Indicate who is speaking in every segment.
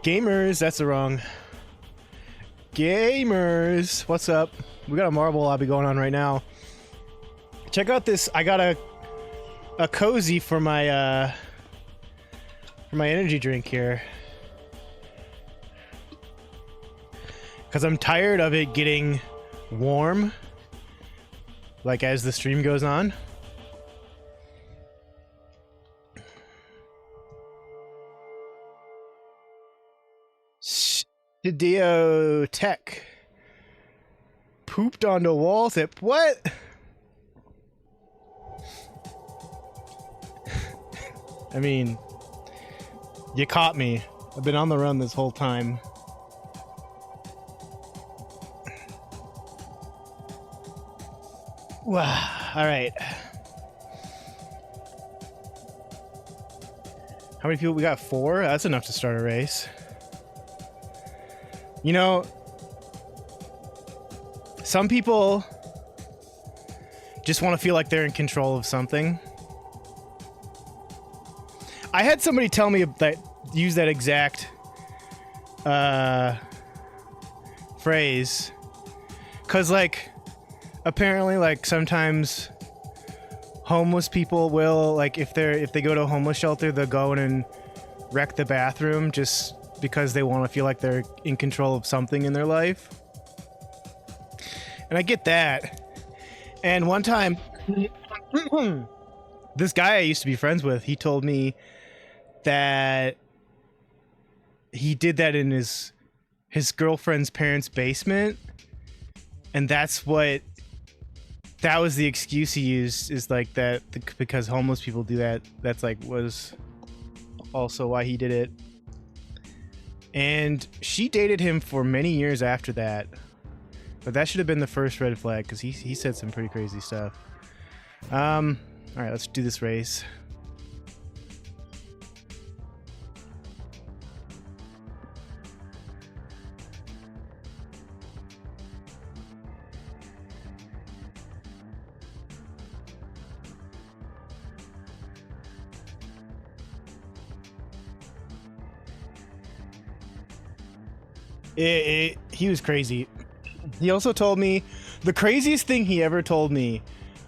Speaker 1: Gamers, that's the wrong. Gamers, what's up? We got a marble lobby going on right now. Check out this. I got a cozy for my energy drink here. Cause I'm tired of it getting warm, like as the stream goes on. Svideotheque pooped onto wall tip. What? I mean, you caught me. I've been on the run this whole time. Wow. All right. How many people? We got 4? That's enough to start a race. You know, some people just want to feel like they're in control of something. I had somebody tell me that, use that exact phrase, because like apparently like sometimes homeless people will, like if they go to a homeless shelter, they'll go in and wreck the bathroom just because they want to feel like they're in control of something in their life. And I get that. And one time this guy I used to be friends with, he told me that he did that in his girlfriend's parents' basement, and that was the excuse he used, is like that because homeless people do that. That's like was also why he did it. And she dated him for many years after that, but that should have been the first red flag, because he said some pretty crazy stuff. All right, let's do this race. He was crazy. He also told me, the craziest thing he ever told me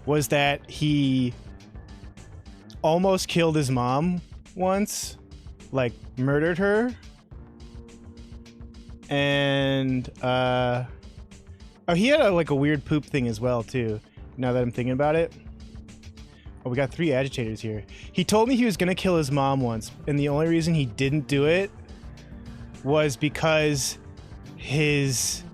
Speaker 1: was that he almost killed his mom once, like murdered her. And oh, he had like a weird poop thing as well too, now that I'm thinking about it. Oh, we got 3 agitators here. He told me he was gonna kill his mom once, and the only reason he didn't do it was because his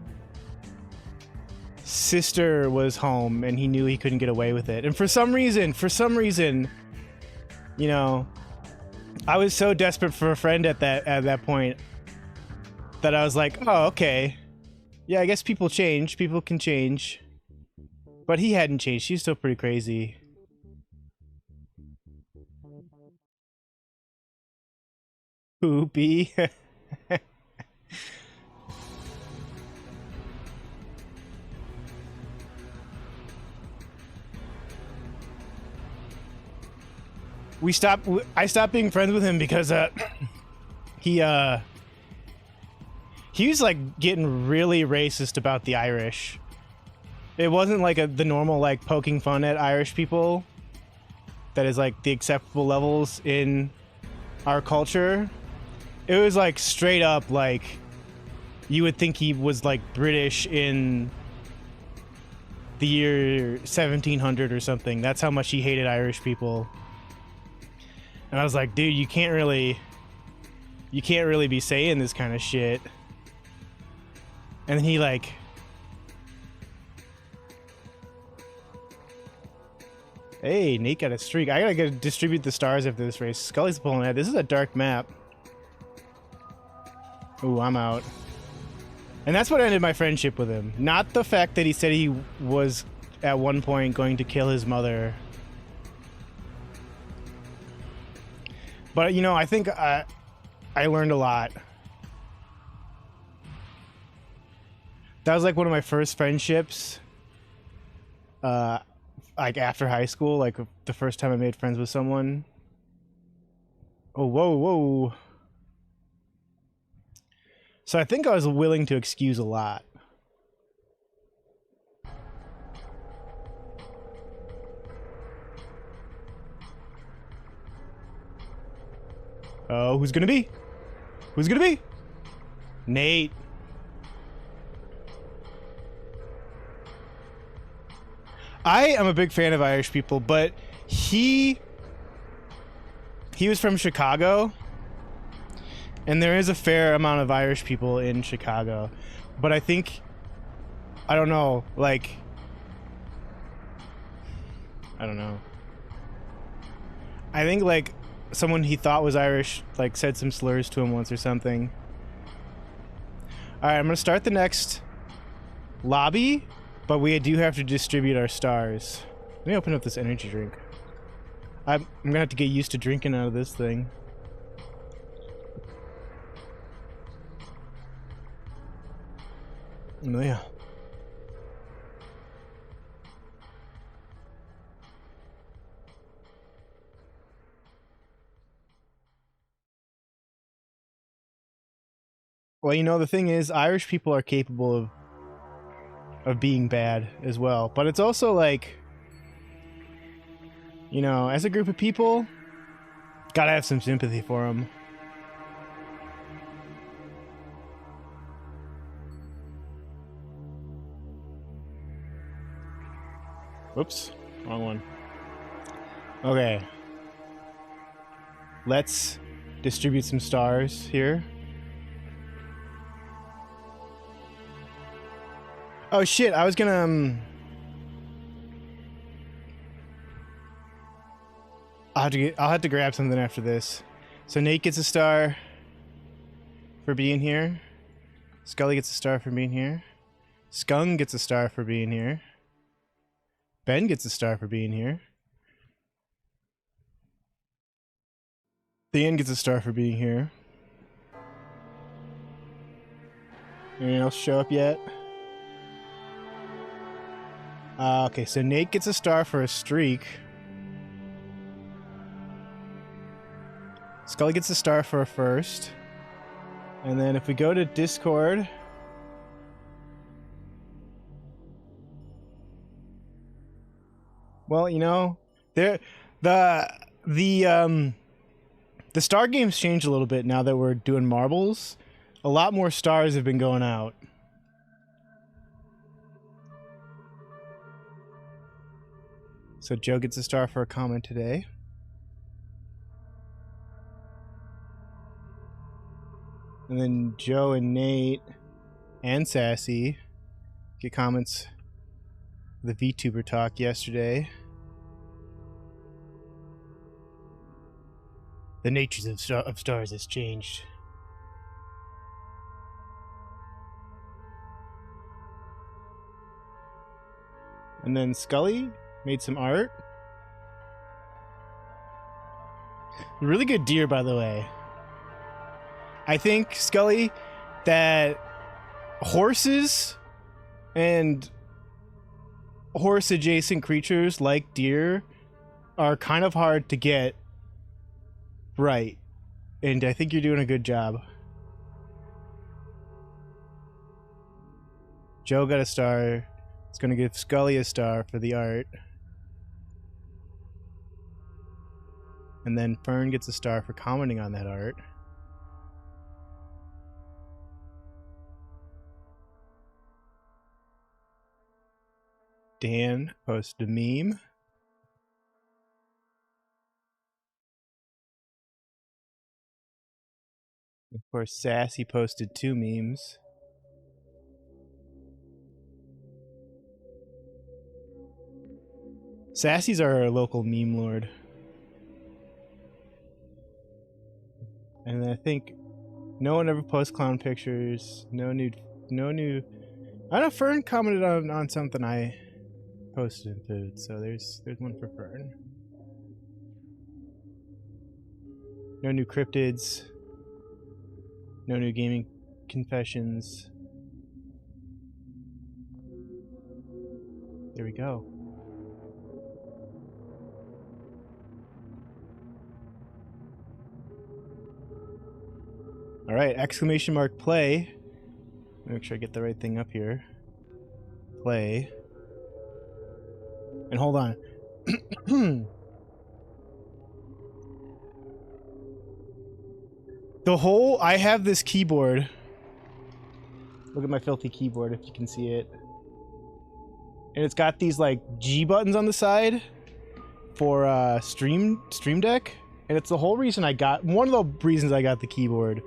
Speaker 1: sister was home and he knew he couldn't get away with it. And for some reason, you know, I was so desperate for a friend at that point that I was like, oh, okay. Yeah, I guess people change. People can change. But he hadn't changed. She's still pretty crazy. Poopy. I stopped being friends with him because he was like getting really racist about the Irish. It wasn't like the normal like poking fun at Irish people that is like the acceptable levels in our culture. It was like straight up like you would think he was like British in the year 1700 or something. That's how much he hated Irish people. And I was like, dude, you can't really be saying this kind of shit. And then he like, hey, Nate got a streak. I gotta distribute the stars after this race. Scully's pulling ahead. This is a dark map. Ooh, I'm out. And that's what ended my friendship with him. Not the fact that he said he was at one point going to kill his mother. But, you know, I think I learned a lot. That was like one of my first friendships. Like after high school, like the first time I made friends with someone. Oh, whoa, whoa. So I think I was willing to excuse a lot. Oh, who's gonna be? Who's gonna be? Nate. I am a big fan of Irish people, but he was from Chicago, and there is a fair amount of Irish people in Chicago, but I think, I don't know, like, I don't know. I think, like, someone he thought was Irish, like, said some slurs to him once or something. Alright, I'm gonna start the next lobby, but we do have to distribute our stars. Let me open up this energy drink. I'm gonna have to get used to drinking out of this thing. Oh yeah. Well, you know, the thing is, Irish people are capable of being bad as well, but it's also like, you know, as a group of people, gotta have some sympathy for them. Whoops, wrong one. Okay. Let's distribute some stars here. Oh shit, I was gonna I'll have to grab something after this. So Nate gets a star for being here. Scully gets a star for being here. Skung gets a star for being here. Ben gets a star for being here. Thean gets a star for being here. Anyone else show up yet? Okay, so Nate gets a star for a streak. Scully gets a star for a first. And then if we go to Discord... Well, you know, the star game's changed a little bit now that we're doing marbles. A lot more stars have been going out. So Joe gets a star for a comment today. And then Joe and Nate and Sassy get comments for the VTuber talk yesterday. The natures of stars has changed. And then Scully made some art. Really good deer, by the way. I think, Scully, that horses and horse-adjacent creatures like deer are kind of hard to get right. And I think you're doing a good job. Joe got a star. It's going to give Scully a star for the art. And then Fern gets a star for commenting on that art. Dan posted a meme. Of course, Sassy posted 2 memes. Sassy's our local meme lord. And I think no one ever posts clown pictures. No new. I know Fern commented on something I posted in food, so there's one for Fern. No new cryptids. No new gaming confessions. There we go. All right, exclamation mark play. Make sure I get the right thing up here. Play. And hold on. I have this keyboard. Look at my filthy keyboard if you can see it. And it's got these like G buttons on the side for Stream Deck. And it's the whole reason one of the reasons I got the keyboard.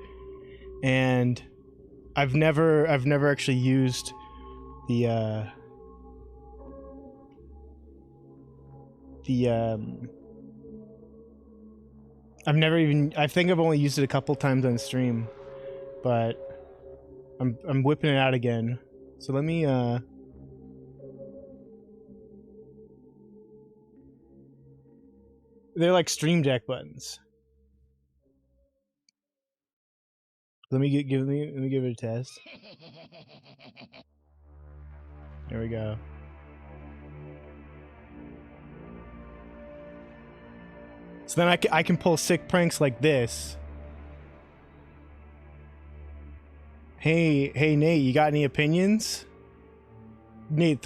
Speaker 1: And I've never actually used the I think I've only used it a couple times on stream, but I'm whipping it out again. So let me they're like Stream Deck buttons. Let me give it a test. There we go. So then I can pull sick pranks like this. Hey Nate, you got any opinions? Nate,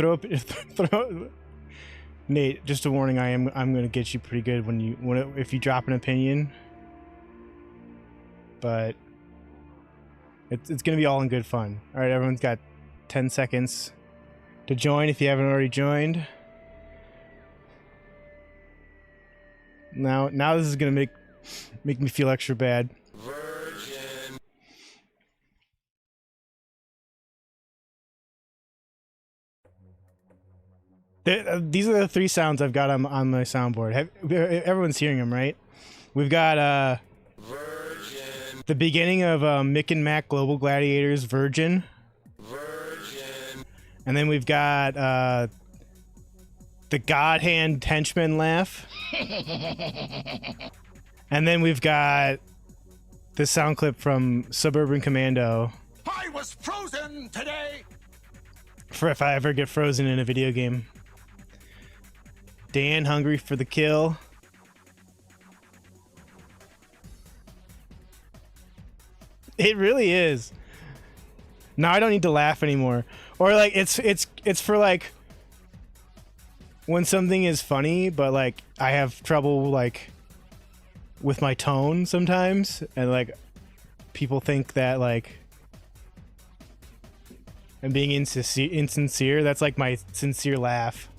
Speaker 1: Nate, just a warning, I'm gonna get you pretty good if you drop an opinion. But it's gonna be all in good fun. All right, everyone's got 10 seconds to join if you haven't already joined. Now this is gonna make me feel extra bad. Virgin. These are the 3 sounds I've got on my soundboard. Everyone's hearing them, right? We've got Virgin. The beginning of Mick and Mac Global Gladiators, Virgin. Virgin. And then we've got the God Hand Henchman laugh. And then we've got the sound clip from Suburban Commando. I was frozen today! For if I ever get frozen in a video game. Dan, hungry for the kill. It really is. Now I don't need to laugh anymore. Or like it's for like when something is funny, but like I have trouble like with my tone sometimes, and like people think that like I'm being insincere. That's like my sincere laugh.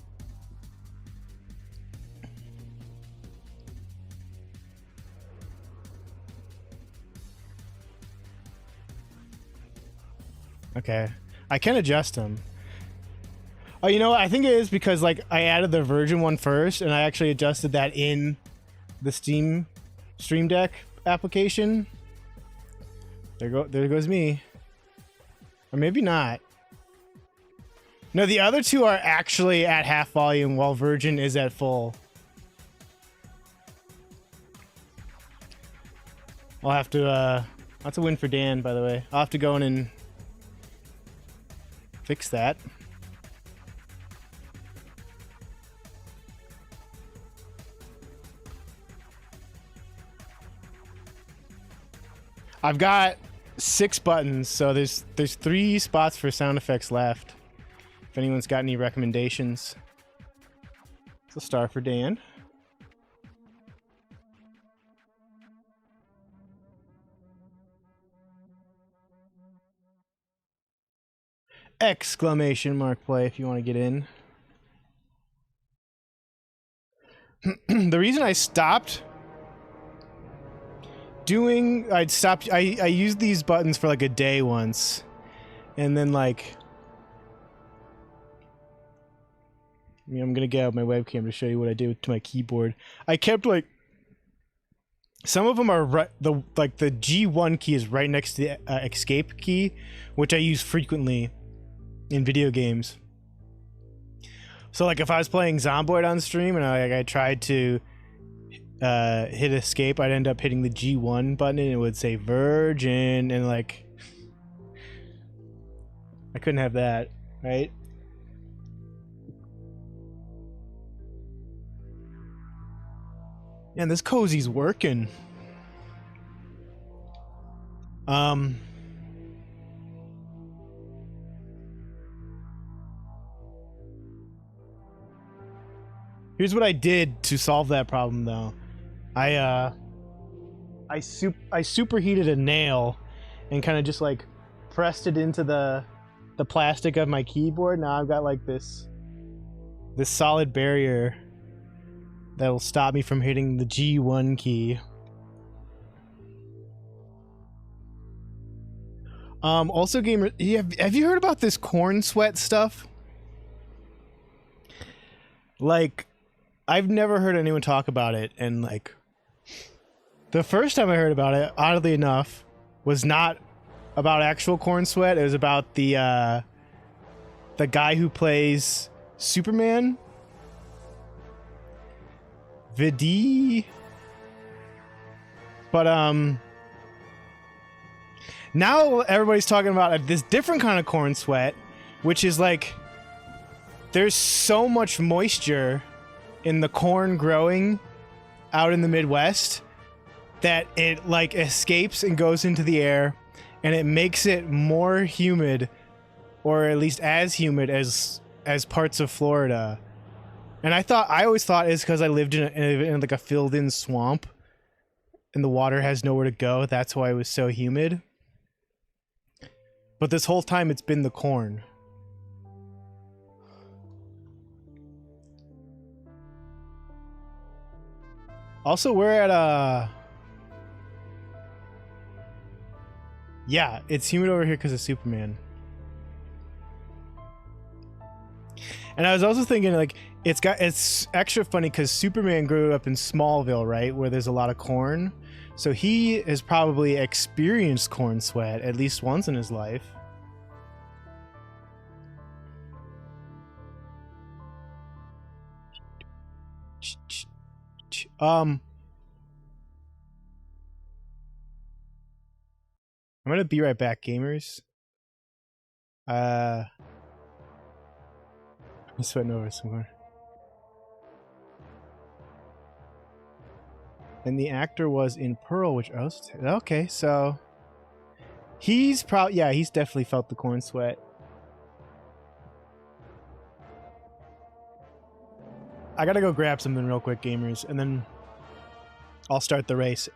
Speaker 1: Okay, I can adjust them. Oh, you know what? I think it is because like I added the Virgin one first, and I actually adjusted that in the Stream Deck application. There goes me. Or maybe not. No, the other 2 are actually at half volume while Virgin is at full. I'll have to that's a win for Dan, by the way. I'll have to go in and fix that. I've got 6 buttons, so there's 3 spots for sound effects left. If anyone's got any recommendations. So star for Dan. Exclamation mark play if you want to get in. The reason I stopped I used these buttons for like a day once, and then like I'm gonna get out my webcam to show you what I did to my keyboard. I kept like some of them are right, the G1 key is right next to the escape key, which I use frequently in video games. So like if I was playing Zomboid on stream and I tried to hit escape, I'd end up hitting the G1 button and it would say Virgin, and like I couldn't have that, right? And this cozy's working. Here's what I did to solve that problem, though. I superheated a nail and kind of just like pressed it into the plastic of my keyboard. Now I've got like this solid barrier that will stop me from hitting the G1 key. Also, gamer, have you heard about this corn sweat stuff? Like, I've never heard anyone talk about it, and like, the first time I heard about it, oddly enough, was not about actual corn sweat. It was about the guy who plays Superman. Vidi. But now everybody's talking about this different kind of corn sweat, which is like there's so much moisture in the corn growing out in the Midwest that it like escapes and goes into the air, and it makes it more humid, or at least as humid as parts of Florida. And I always thought it's because I lived in like a filled-in swamp, and the water has nowhere to go. That's why it was so humid. But this whole time, it's been the corn. Also, we're at yeah, it's humid over here because of Superman. And I was also thinking, like, it's extra funny because Superman grew up in Smallville, right, where there's a lot of corn. So he has probably experienced corn sweat at least once in his life. I'm gonna be right back, gamers. I'm sweating over somewhere. And the actor was in Pearl, which okay, so he's probably, yeah, he's definitely felt the corn sweat. I gotta go grab something real quick, gamers, and then I'll start the race.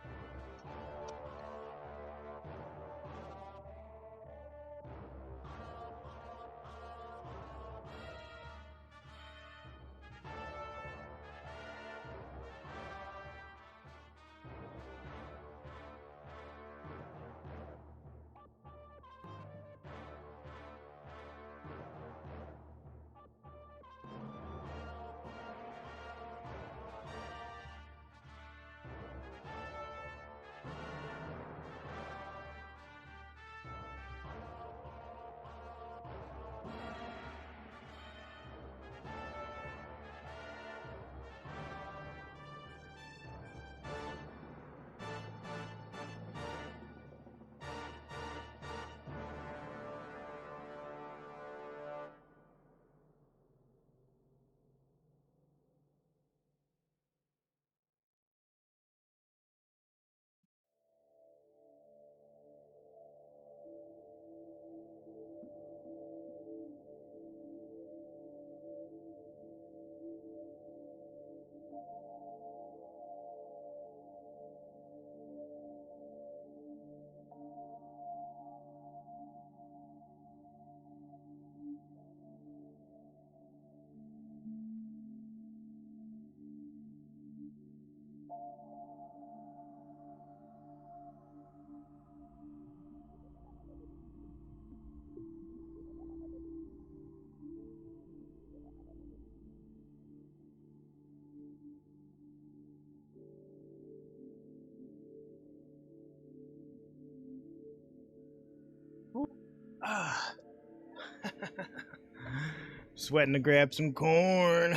Speaker 1: Sweating to grab some corn.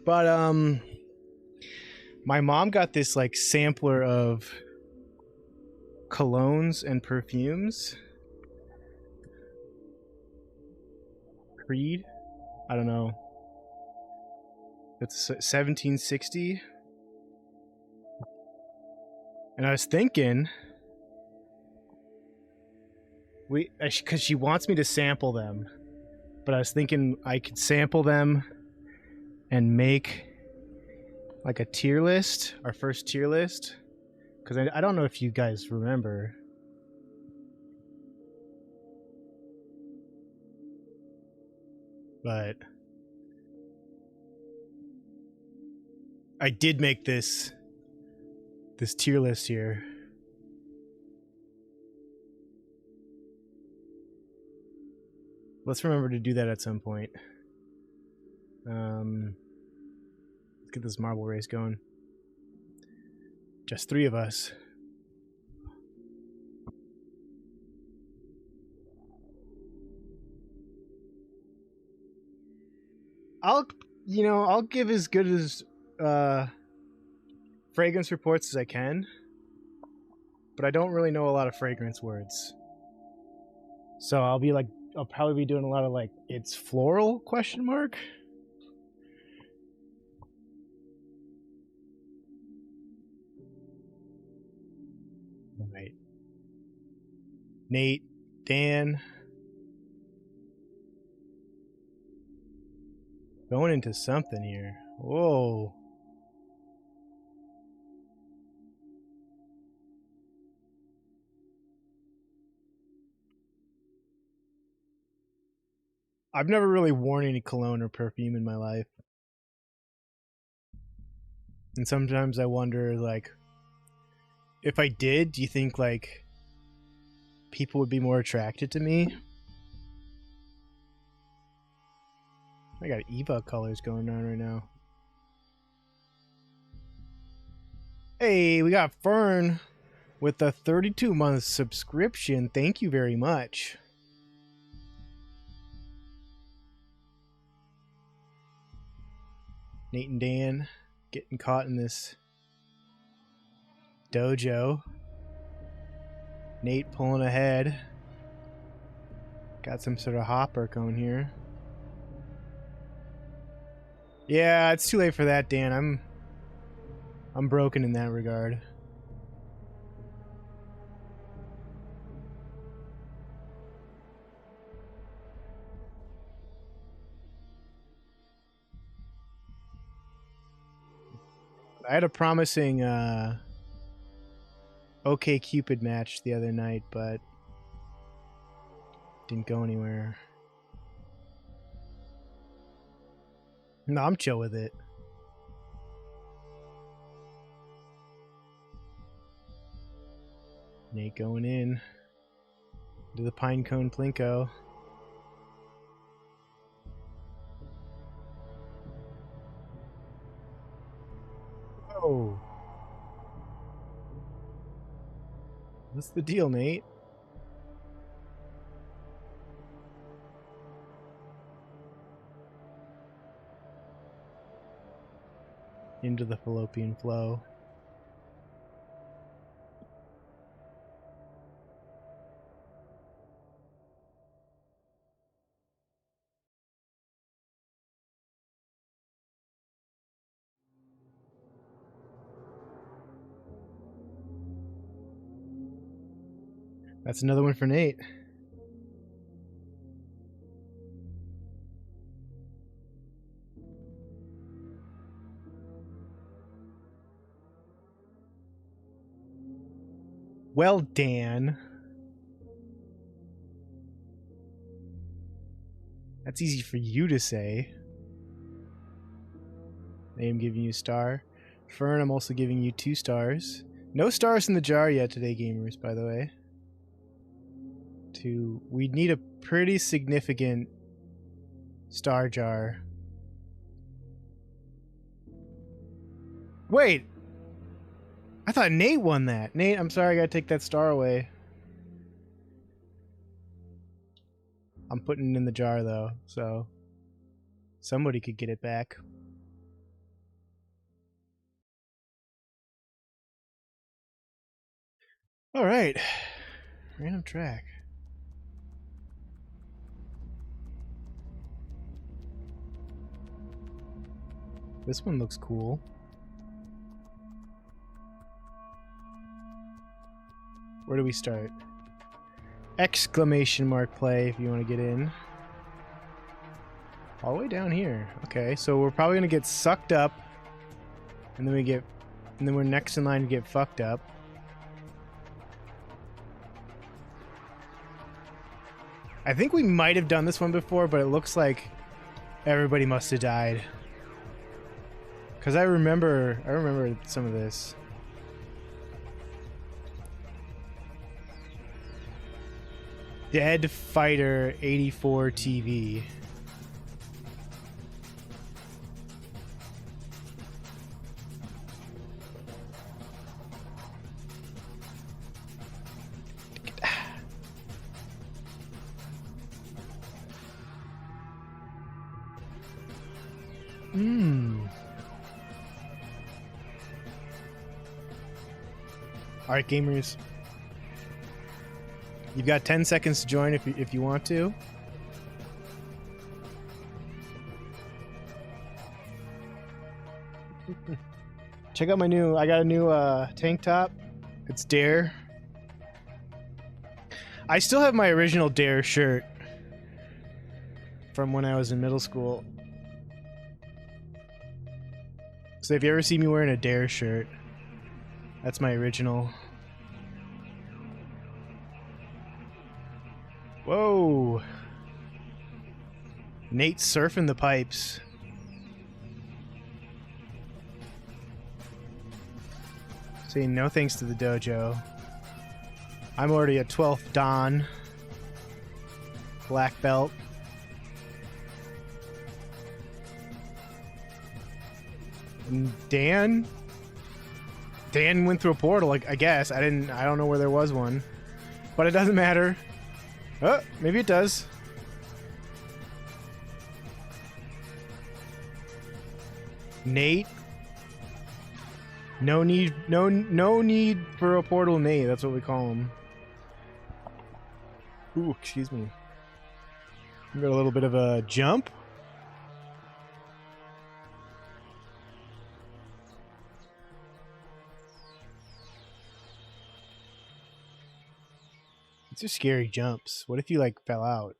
Speaker 1: But my mom got this like sampler of colognes and perfumes. Creed? I don't know. It's 1760. And I was thinking, because she wants me to sample them, but I was thinking I could sample them and make like a tier list, our first tier list, because I don't know if you guys remember. But I did make this tier list here. Let's remember to do that at some point. Let's get this marble race going. Just 3 of us. I'll give as good as fragrance reports as I can, but I don't really know a lot of fragrance words. So I'll probably be doing a lot of like, it's floral ? All right. Nate, Dan. Going into something here. Whoa. I've never really worn any cologne or perfume in my life. And sometimes I wonder, like, if I did, do you think, like, people would be more attracted to me? I got Eva colors going on right now. Hey, we got Fern with a 32-month subscription. Thank you very much. Nate and Dan getting caught in this dojo. Nate pulling ahead. Got some sort of hopper going here. Yeah, it's too late for that, Dan. I'm broken in that regard. I had a promising OK Cupid match the other night, but didn't go anywhere. No, I'm chill with it. Nate going in to the Pinecone Plinko. Oh. What's the deal, Nate? Into the fallopian flow. That's another one for Nate. Well, Dan. That's easy for you to say. I am giving you a star. Fern, I'm also giving you 2 stars. No stars in the jar yet today, gamers, by the way. We need a pretty significant star jar. Wait! I thought Nate won that. Nate, I'm sorry, I gotta take that star away. I'm putting it in the jar, though, so somebody could get it back. Alright. Random track. This one looks cool. Where do we start? Exclamation mark play if you want to get in. All the way down here. Okay, so we're probably gonna get sucked up, and then we're next in line to get fucked up. I think we might have done this one before, but it looks like everybody must have died. Cause I remember some of this. Dead Fighter 84 TV. Alright, gamers. You've got 10 seconds to join if you want to. Check out I got a new tank top. It's Dare. I still have my original Dare shirt from when I was in middle school. So if you ever see me wearing a Dare shirt, that's my original. Whoa! Nate's surfing the pipes. Saying no thanks to the dojo. I'm already a 12th Dan. Black belt. And Dan went through a portal, I guess. I don't know where there was one. But it doesn't matter. Oh, maybe it does. Nate. No need for a portal, Nate. That's what we call him. Ooh, excuse me. We got a little bit of a jump. These are scary jumps. What if you like fell out?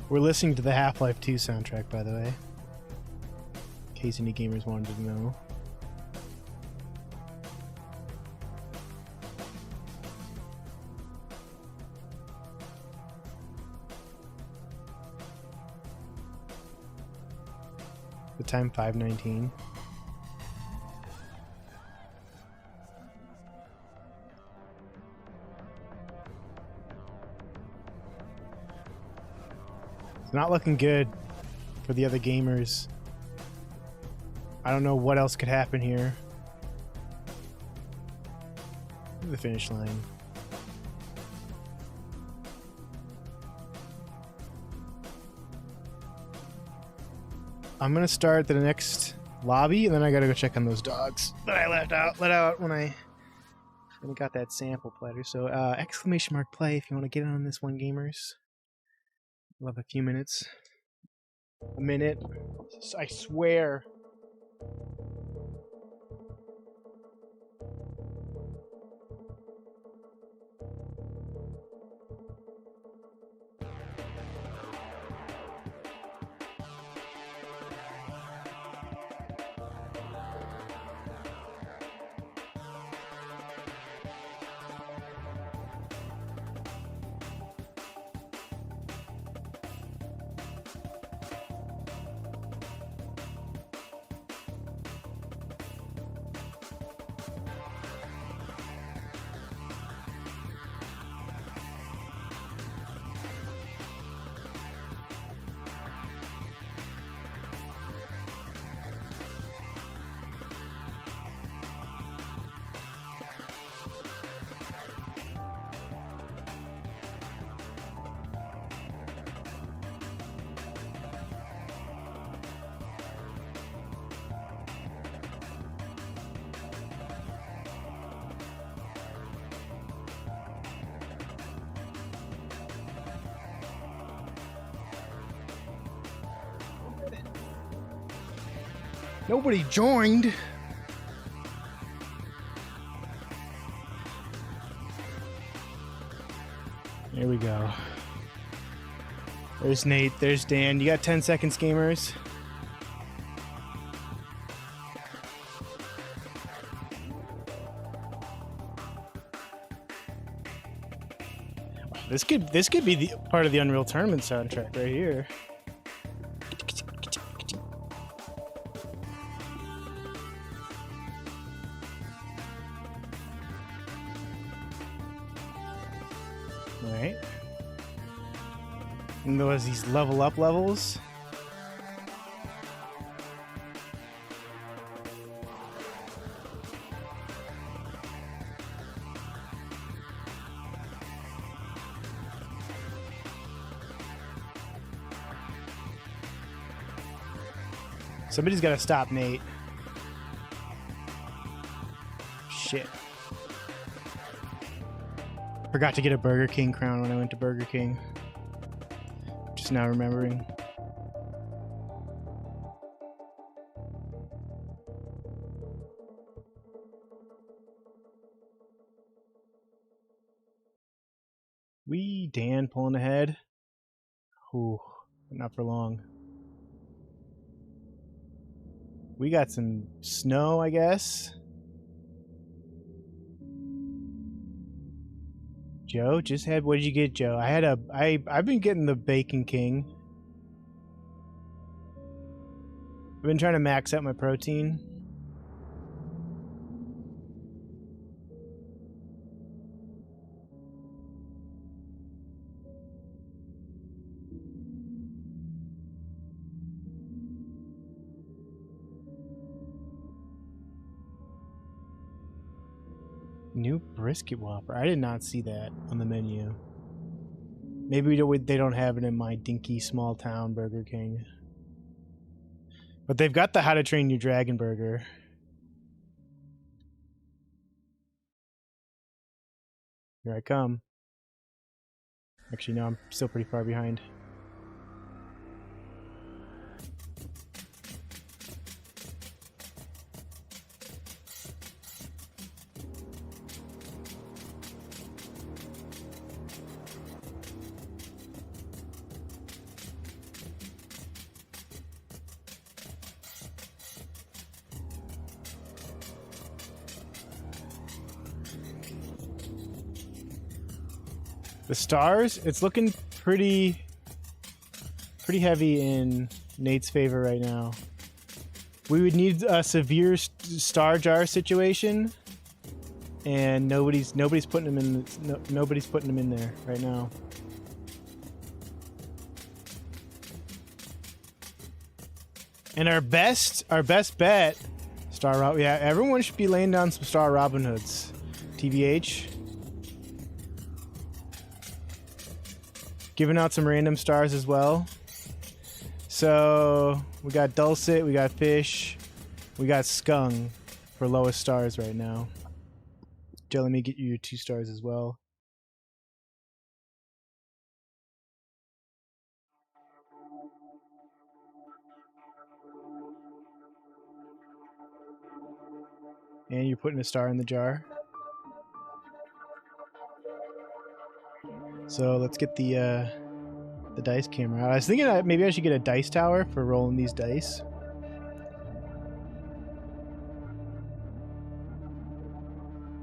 Speaker 1: We're listening to the Half-Life 2 soundtrack, by the way. In case any gamers wanted to know. The time 5:19. It's not looking good for the other gamers. I don't know what else could happen here. The finish line. I'm gonna start the next lobby, and then I gotta go check on those dogs that I let out when I got that sample platter. So !play if you want to get in on this one, gamers. We'll have a few minutes. A minute. I swear. Nobody joined. There we go. There's Nate, there's Dan. You got 10 seconds, gamers. This could be the part of the Unreal Tournament soundtrack right here. All right. And there was these level up levels. Somebody's got to stop Nate. Shit. Forgot to get a Burger King crown when I went to Burger King. Just now remembering. Wee, Dan pulling ahead. Ooh, not for long. We got some snow, I guess. Joe just had. What did you get, Joe? I've been getting the Bacon King. I've been trying to max out my protein. New brisket whopper. I did not see that on the menu. Maybe they don't have it in my dinky small town Burger King. But they've got the How to Train Your Dragon burger. Here I come. Actually, no, I'm still pretty far behind. The stars, it's looking pretty heavy in Nate's favor right now. We would need a severe star jar situation, and nobody's putting them in. Nobody's putting them in there right now. And our best bet, Star Rob. Yeah, everyone should be laying down some Star Robin Hoods. TBH. Giving out some random stars as well. So we got Dulcet, we got Fish, we got Skung for lowest stars right now. Joe, let me get you your 2 stars as well. And you're putting a star in the jar. So let's get the dice camera out. I was thinking maybe I should get a dice tower for rolling these dice.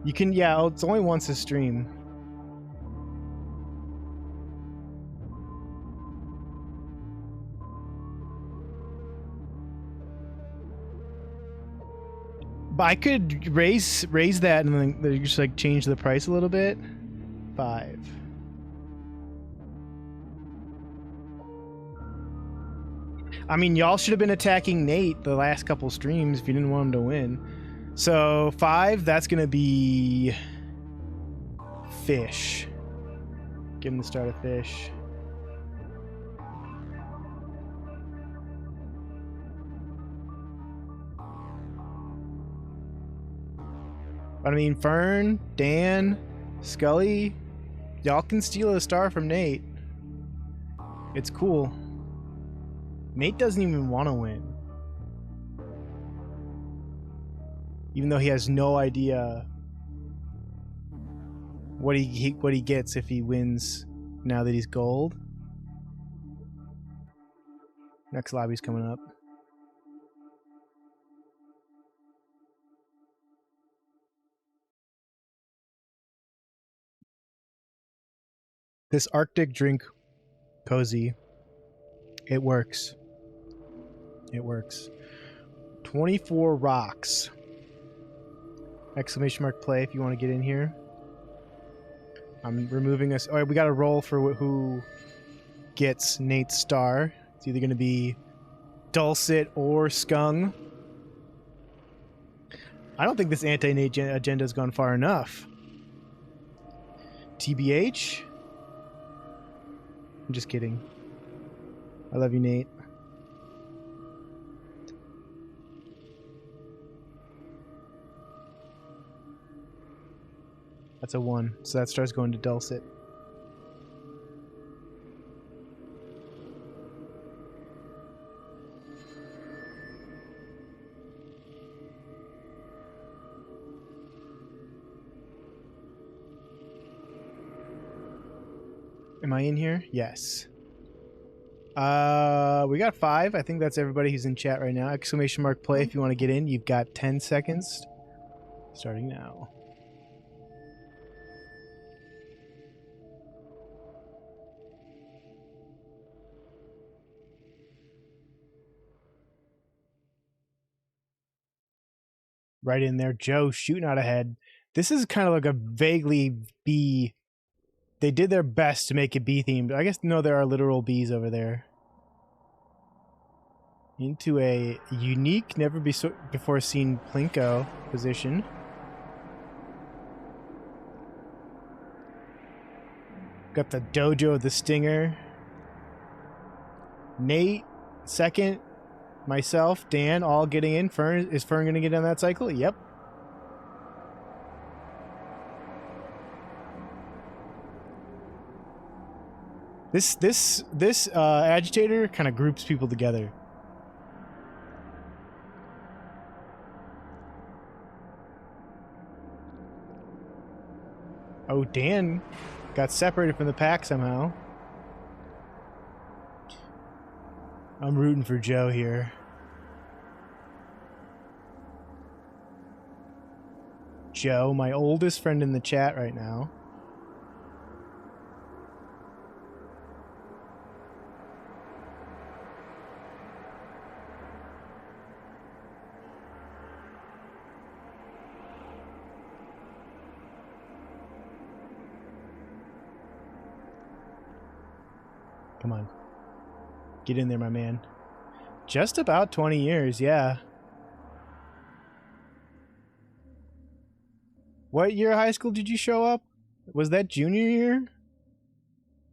Speaker 1: You can, yeah, it's only once a stream. But I could raise that and then just like change the price a little bit. 5. I mean, y'all should have been attacking Nate the last couple streams if you didn't want him to win. So 5, that's gonna be Fish. Give him the start of Fish. But I mean, Fern, Dan, Scully, y'all can steal a star from Nate. It's cool. Nate doesn't even want to win. Even though he has no idea what he gets if he wins now that he's gold. Next lobby's coming up. This Arctic drink cozy, it works. It works. 24 rocks. Exclamation mark play if you want to get in here. I'm removing us. Oh, we got to roll for who gets Nate's star. It's either going to be Dulcet or Skung. I don't think this anti-Nate agenda has gone far enough. TBH? I'm just kidding. I love you, Nate. That's a 1, so that starts going to Dulcet. Am I in here? Yes. We got 5. I think that's everybody who's in chat right now. Exclamation mark play if you want to get in. You've got 10 seconds. Starting now. Right in there. Joe shooting out ahead. This is kind of like a vaguely B. They did their best to make it B themed. I guess no, there are literal bees over there. Into a unique, never before seen Plinko position. Got the dojo of the stinger. Nate, second. Myself, Dan, all getting in. Fern, is Fern going to get on that cycle? Yep. This agitator kind of groups people together. Oh, Dan got separated from the pack somehow. I'm rooting for Joe here. Joe, my oldest friend in the chat right now. Come on. Get in there, my man. Just about 20 years, yeah. What year of high school did you show up? Was that junior year?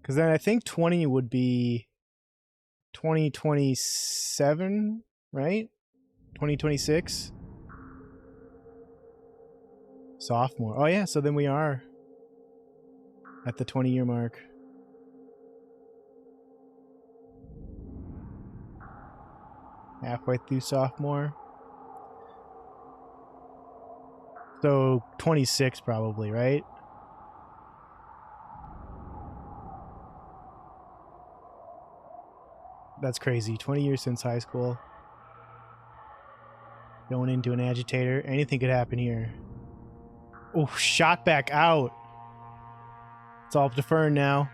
Speaker 1: Because then I think 20 would be 2027, right? 2026? Sophomore. Oh yeah, so then we are at the 20-year mark. Halfway through sophomore. So 26 probably, right? That's crazy. 20 years since high school. Going into an agitator. Anything could happen here. Oh, shot back out. It's all up to Fern now.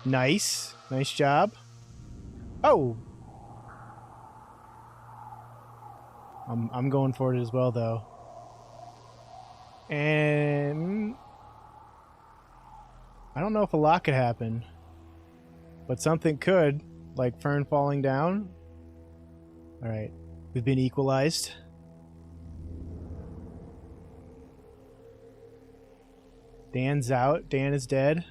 Speaker 1: Nice. Nice job. Oh! I'm going for it as well, though. And I don't know if a lot could happen, but something could, like Fern falling down. All right, we've been equalized. Dan's out. Dan is dead.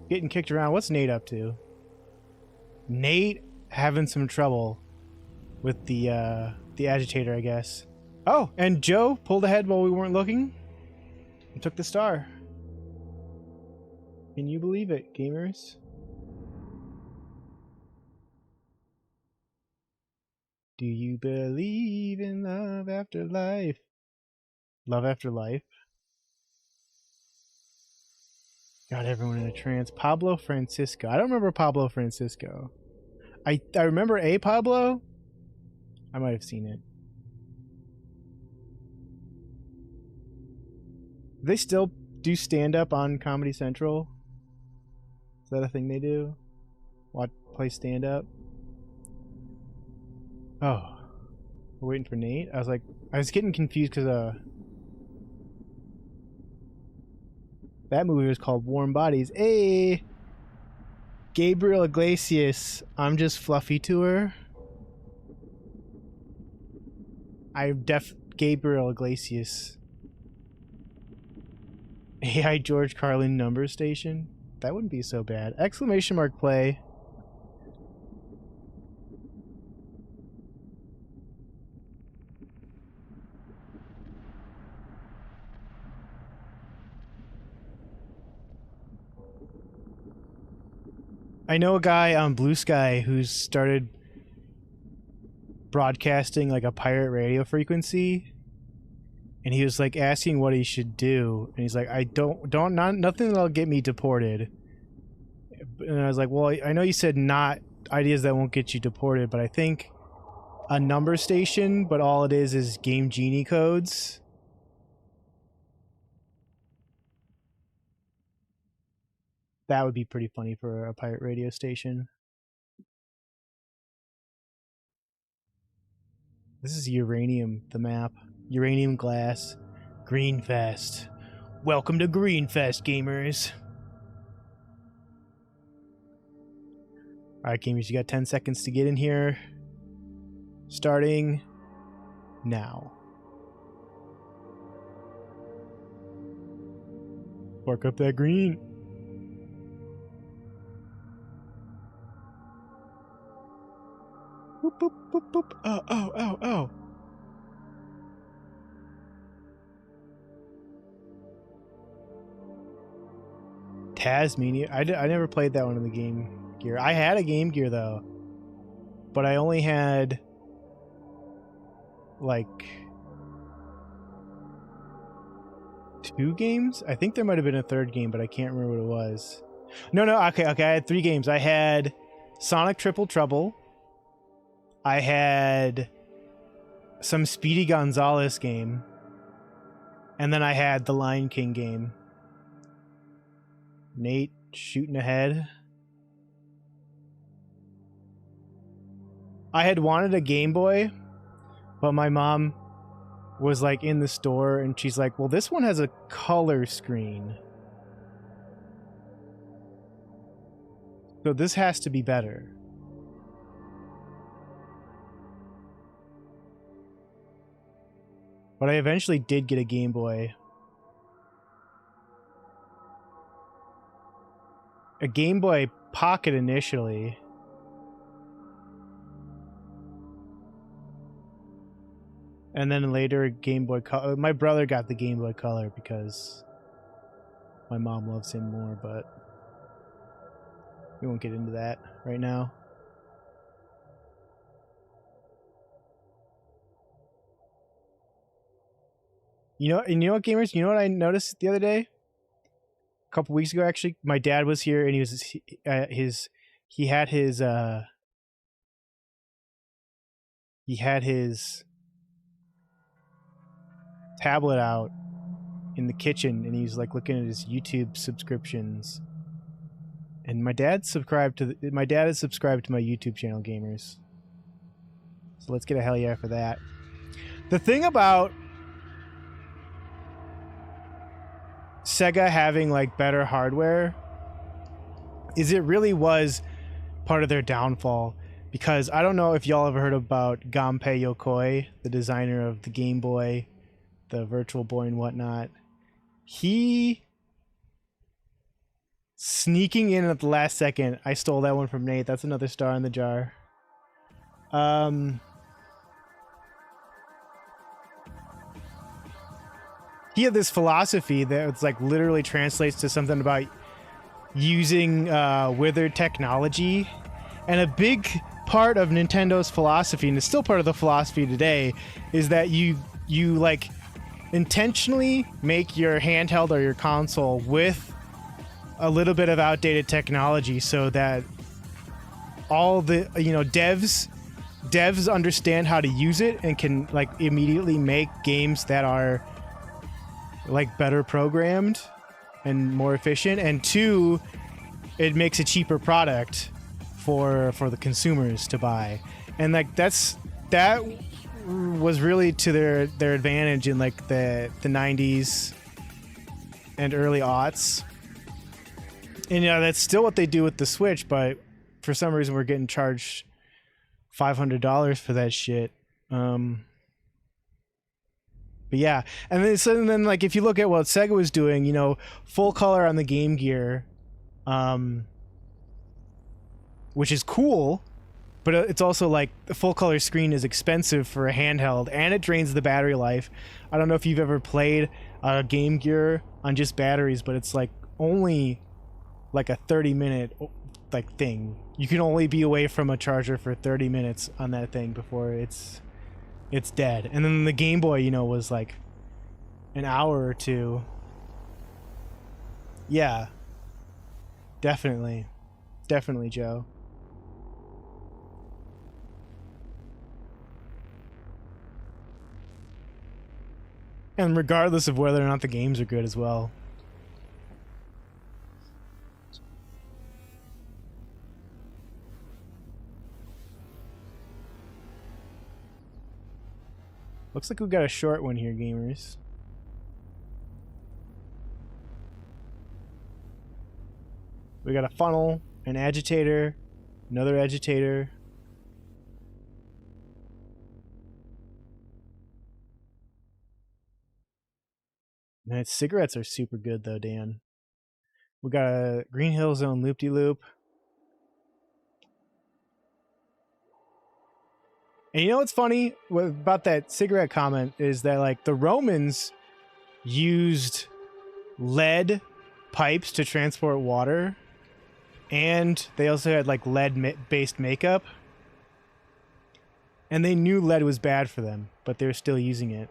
Speaker 1: Getting kicked around. What's Nate up to? Nate having some trouble with the agitator, I guess. Oh, and Joe pulled ahead while we weren't looking and took the star. Can you believe it, gamers? Do you believe in love after life? Love after life? Got everyone in a trance. Pablo Francisco. I don't remember Pablo Francisco. I remember a Pablo. I might have seen it. Do they still do stand-up on Comedy Central? Is that a thing they do? Play stand-up? Oh. We're waiting for Nate? I was getting confused because that movie was called Warm Bodies. Hey! Gabriel Iglesias. I'm just fluffy to her. Gabriel Iglesias. AI George Carlin number station? That wouldn't be so bad. Exclamation mark play. I know a guy on Blue Sky who's started broadcasting like a pirate radio frequency, and he was like asking what he should do, and he's like, nothing that'll get me deported. And I was like, well, I know you said not ideas that won't get you deported, but I think a number station, but all it is Game Genie codes. That would be pretty funny for a pirate radio station. This is Uranium, the map. Uranium glass. Greenfest. Welcome to Greenfest, gamers. Alright, gamers, you got 10 seconds to get in here. Starting now. Work up that green. Boop, boop, boop, boop. Oh, oh, oh, oh. Tasmania. I never played that one in the Game Gear. I had a Game Gear, though. But I only had... like... 2 games? I think there might have been a third game, but I can't remember what it was. No, okay, I had 3 games. I had Sonic Triple Trouble. I had some Speedy Gonzales game. And then I had the Lion King game. Nate shooting ahead. I had wanted a Game Boy, but my mom was like in the store and she's like, well, this one has a color screen, so this has to be better. But I eventually did get a Game Boy. A Game Boy Pocket initially. And then later Game Boy Color. My brother got the Game Boy Color because my mom loves him more, but we won't get into that right now. You know what, gamers? You know what I noticed the other day? A couple weeks ago, actually, my dad was here and he had his tablet out in the kitchen and he was like looking at his YouTube subscriptions. And my dad is subscribed to my YouTube channel, gamers. So let's get a hell yeah for that. The thing about Sega having like better hardware is it really was part of their downfall, because I don't know if y'all ever heard about Gunpei Yokoi, the designer of the Game Boy, the Virtual Boy and whatnot. He sneaking in at the last second. I stole that one from Nate. That's another star in the jar. He had this philosophy that it's like literally translates to something about using withered technology. And a big part of Nintendo's philosophy, and it's still part of the philosophy today, is that you like intentionally make your handheld or your console with a little bit of outdated technology so that all the devs understand how to use it and can like immediately make games that are like better programmed and more efficient, and two, it makes a cheaper product for the consumers to buy. And like that was really to their advantage in like the 90s and early aughts. And that's still what they do with the Switch, but for some reason we're getting charged $500 for that shit. But yeah, and then like if you look at what Sega was doing, full color on the Game Gear, which is cool, but it's also like the full color screen is expensive for a handheld and it drains the battery life. I don't know if you've ever played a Game Gear on just batteries, but it's like only like a 30-minute like thing. You can only be away from a charger for 30 minutes on that thing before it's dead. And then the Game Boy, was like an hour or two. Yeah. Definitely, Joe. And regardless of whether or not the games are good as well. Looks like we got a short one here, gamers. We got a funnel, an agitator, another agitator. Man, cigarettes are super good though, Dan. We got a Green Hill Zone loop-de-loop. And you know what's funny about that cigarette comment is that like the Romans used lead pipes to transport water, and they also had like lead-based makeup. And they knew lead was bad for them, but they were still using it.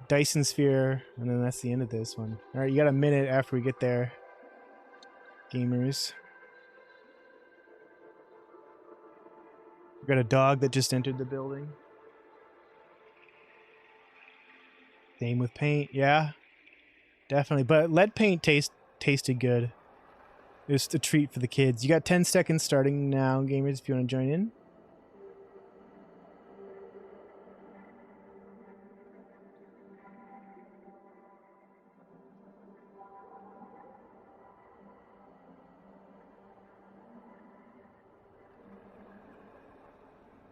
Speaker 1: Dyson sphere, and then that's the end of this one. All right, you got a minute after we get there, gamers. We got a dog that just entered the building. Same with paint, yeah, definitely. But lead paint tasted good. It was a treat for the kids. You got 10 seconds starting now, gamers, if you want to join in.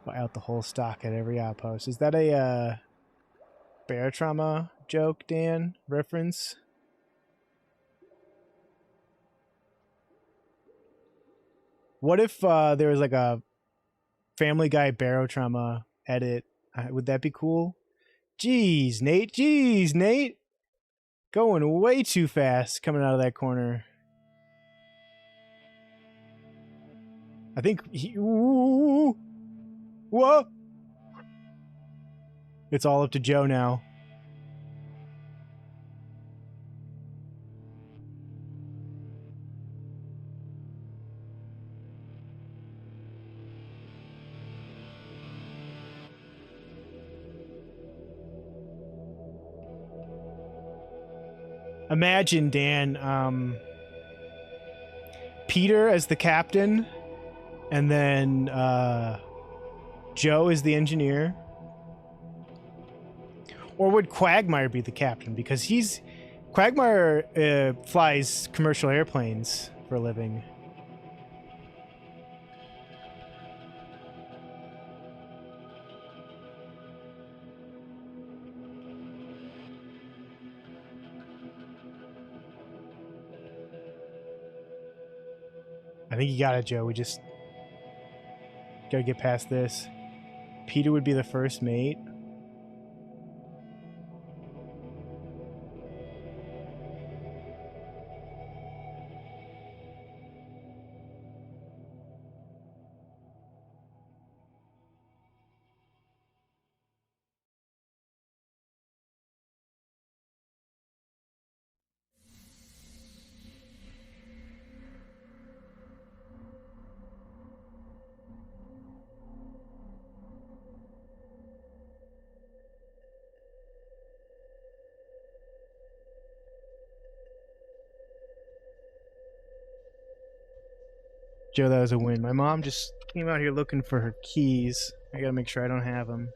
Speaker 1: Buy out the whole stock at every outpost. Is that a bear trauma joke, Dan? Reference? What if there was like a Family Guy barotrauma edit? Would that be cool? Jeez, Nate. Jeez, Nate. Going way too fast coming out of that corner. I think ooh, whoa. It's all up to Joe now. Imagine, Dan, Peter as the captain, and then Joe is the engineer. Or would Quagmire be the captain? Because Quagmire flies commercial airplanes for a living. I think you got it, Joe. We just gotta get past this. Peter would be the first mate. Joe, that was a win. My mom just came out here looking for her keys. I gotta make sure I don't have them.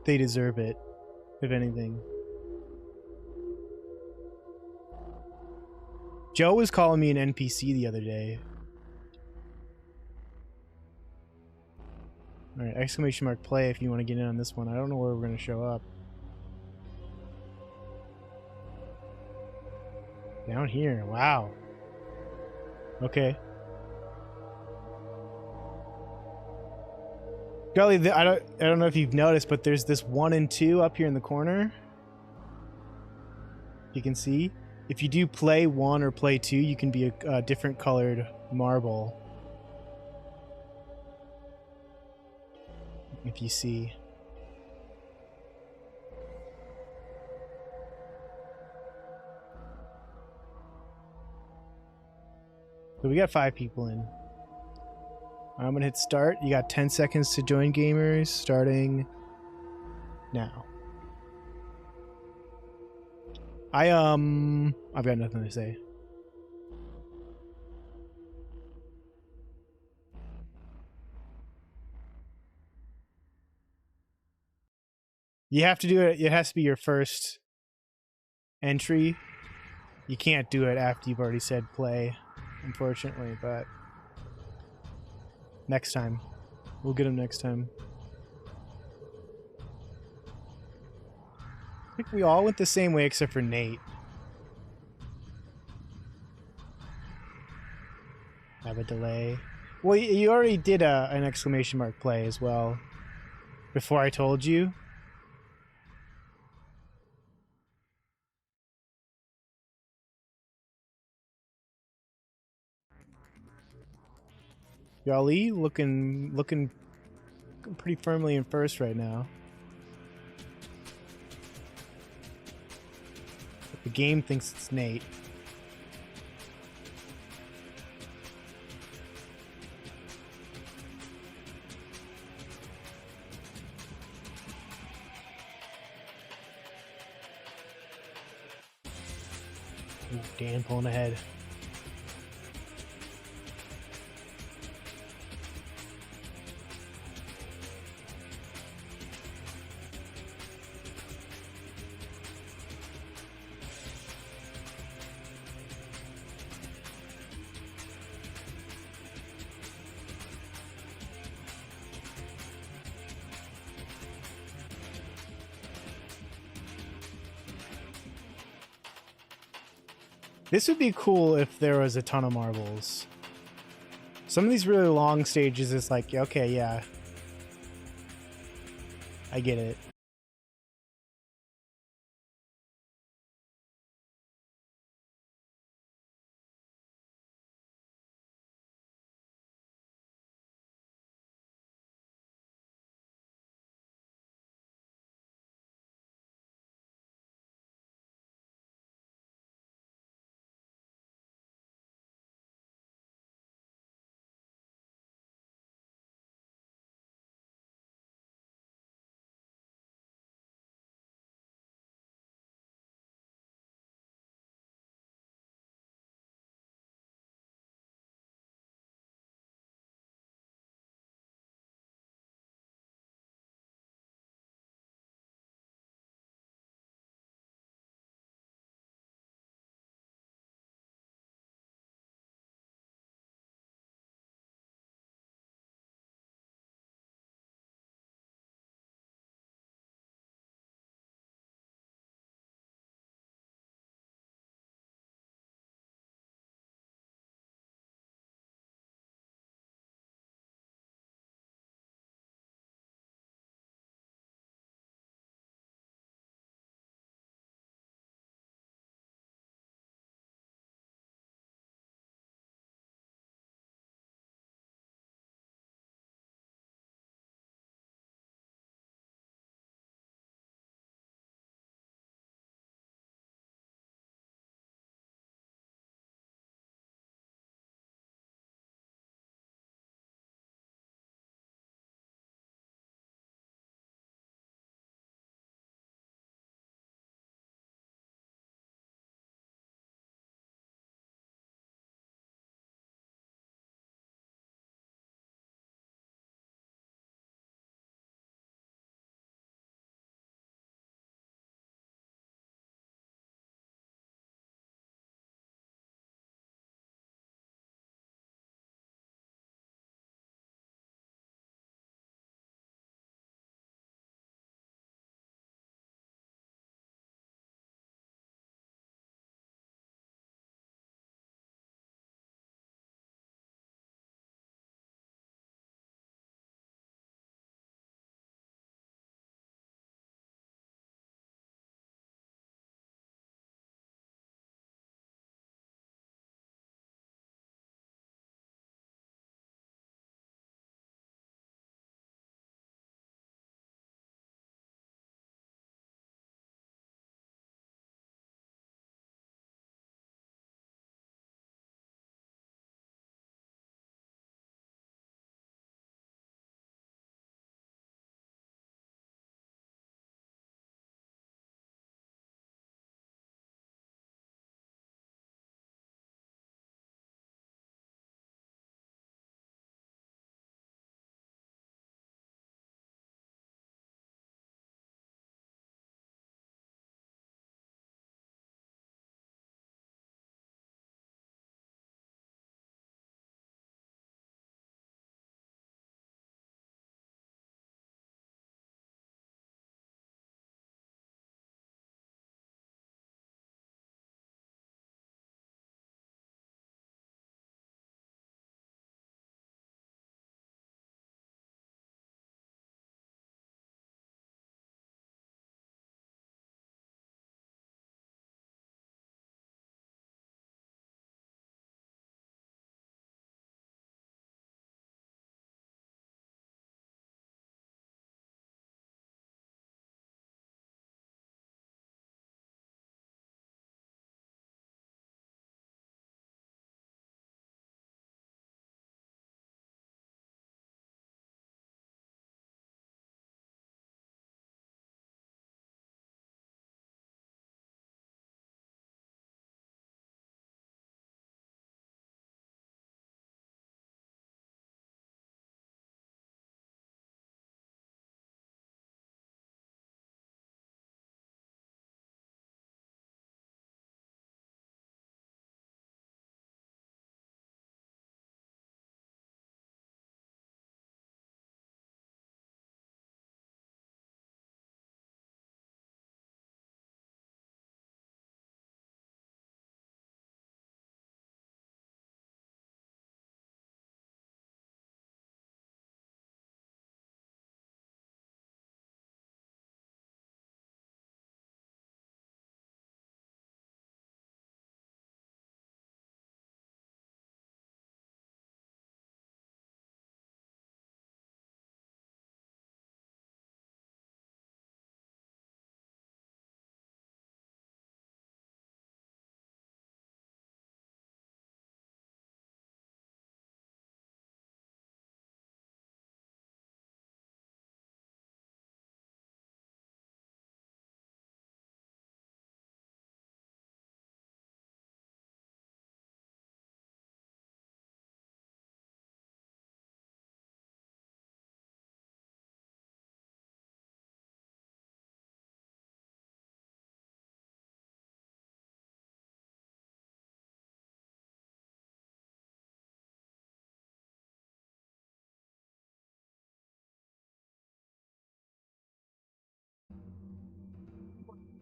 Speaker 1: They deserve it, if anything. Joe was calling me an NPC the other day. Alright, exclamation mark play if you want to get in on this one. I don't know where we're going to show up. Down here, wow. Okay. Golly, I don't know if you've noticed, but there's this 1 and 2 up here in the corner. You can see. If you do play 1 or play 2, you can be a different colored marble. If you see. So we got 5 people in. I'm gonna hit start. You got 10 seconds to join, gamers, starting now. I've got nothing to say. You have to do it. It has to be your first entry. You can't do it after you've already said play, unfortunately, but next time. We'll get them next time. I think we all went the same way except for Nate. Have a delay. Well, you already did an exclamation mark play as well before I told you. Yali looking pretty firmly in first right now. But the game thinks it's Nate. Ooh, Dan pulling ahead. This would be cool if there was a ton of marbles. Some of these really long stages is like, okay, yeah. I get it.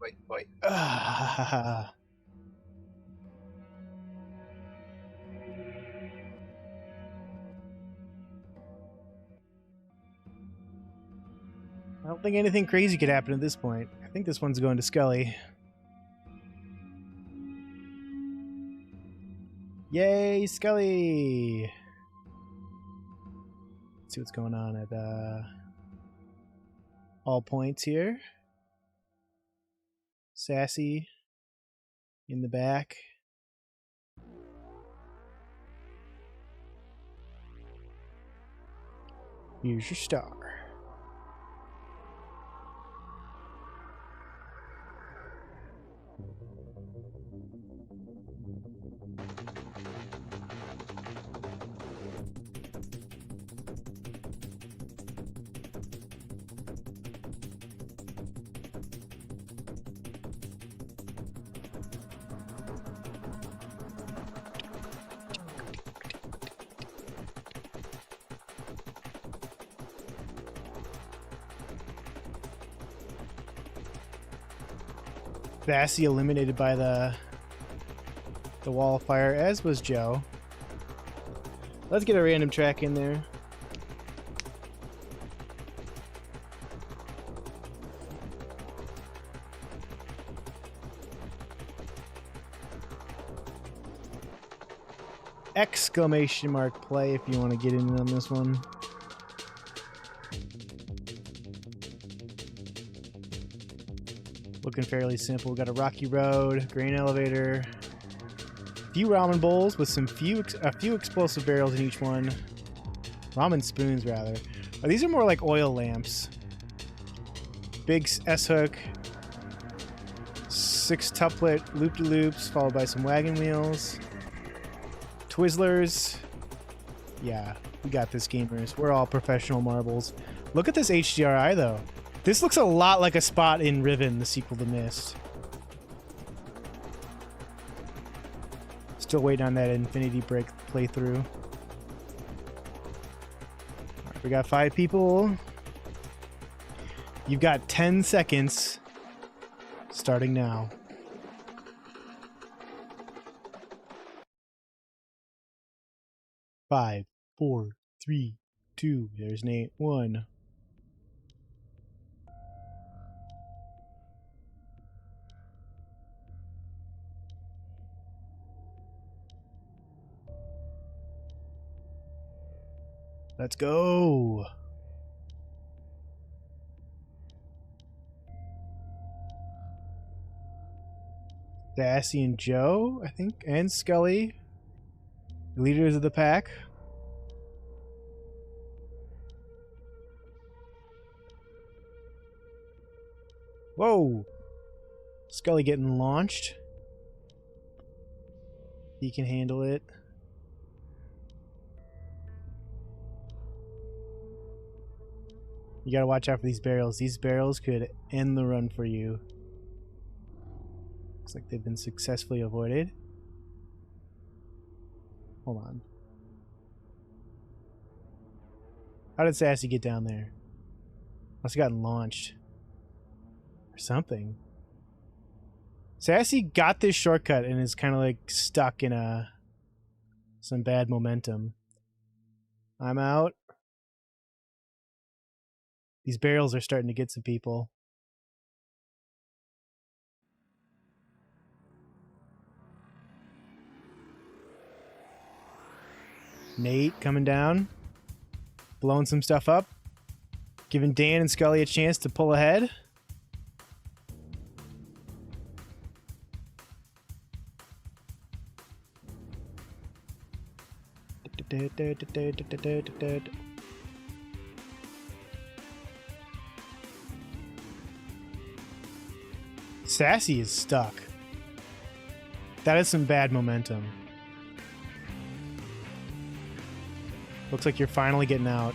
Speaker 1: Wait. Ah. I don't think anything crazy could happen at this point. I think this one's going to Scully. Yay, Scully! Let's see what's going on at all points here. Sassy in the back. Here's your star. Vassy eliminated by the wall of fire, as was Joe. Let's get a random track in there. Exclamation mark play if you want to get in on this one. Looking fairly simple. Got a rocky road, grain elevator, a few ramen bowls with a few explosive barrels in each one. Ramen spoons, rather. Oh, these are more like oil lamps. Big S-hook, 6 tuplet loop-de-loops, followed by some wagon wheels. Twizzlers. Yeah, we got this, gamers. We're all professional marbles. Look at this HDRI, though. This looks a lot like a spot in Riven, the sequel to Myst. Still waiting on that Infinity Break playthrough. Alright, we got 5 people. You've got 10 seconds. Starting now. 5, 4, 3, 2. There's Nate. 1. Let's go. Sassy and Joe, I think, and Scully, leaders of the pack. Whoa! Scully getting launched. He can handle it. You gotta watch out for these barrels. These barrels could end the run for you. Looks like they've been successfully avoided. Hold on. How did Sassy get down there? Must have gotten launched. Or something. Sassy got this shortcut and is kind of like stuck in some bad momentum. I'm out. These barrels are starting to get some people. Nate coming down. Blowing some stuff up. Giving Dan and Scully a chance to pull ahead. Sassy is stuck. That is some bad momentum. Looks like you're finally getting out.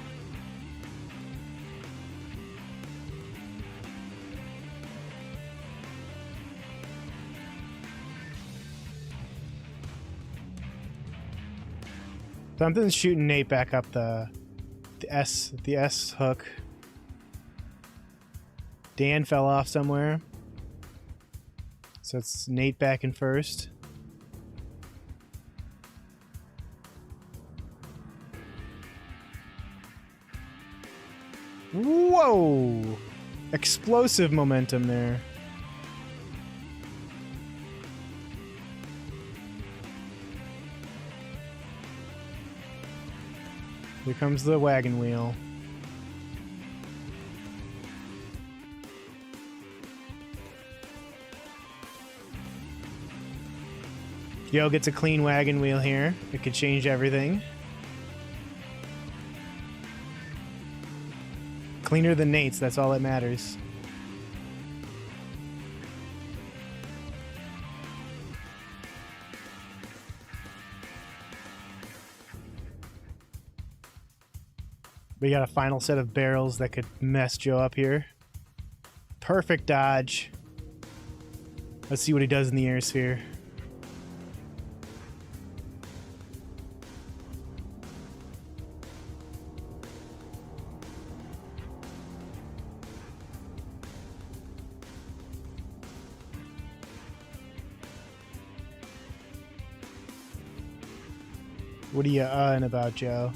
Speaker 1: Something's shooting Nate back up the S hook. Dan fell off somewhere. So it's Nate back in first. Whoa! Explosive momentum there. Here comes the wagon wheel. Yo gets a clean wagon wheel here. It could change everything. Cleaner than Nate's, that's all that matters. We got a final set of barrels that could mess Joe up here. Perfect dodge. Let's see what he does in the air sphere. What are you about, Joe?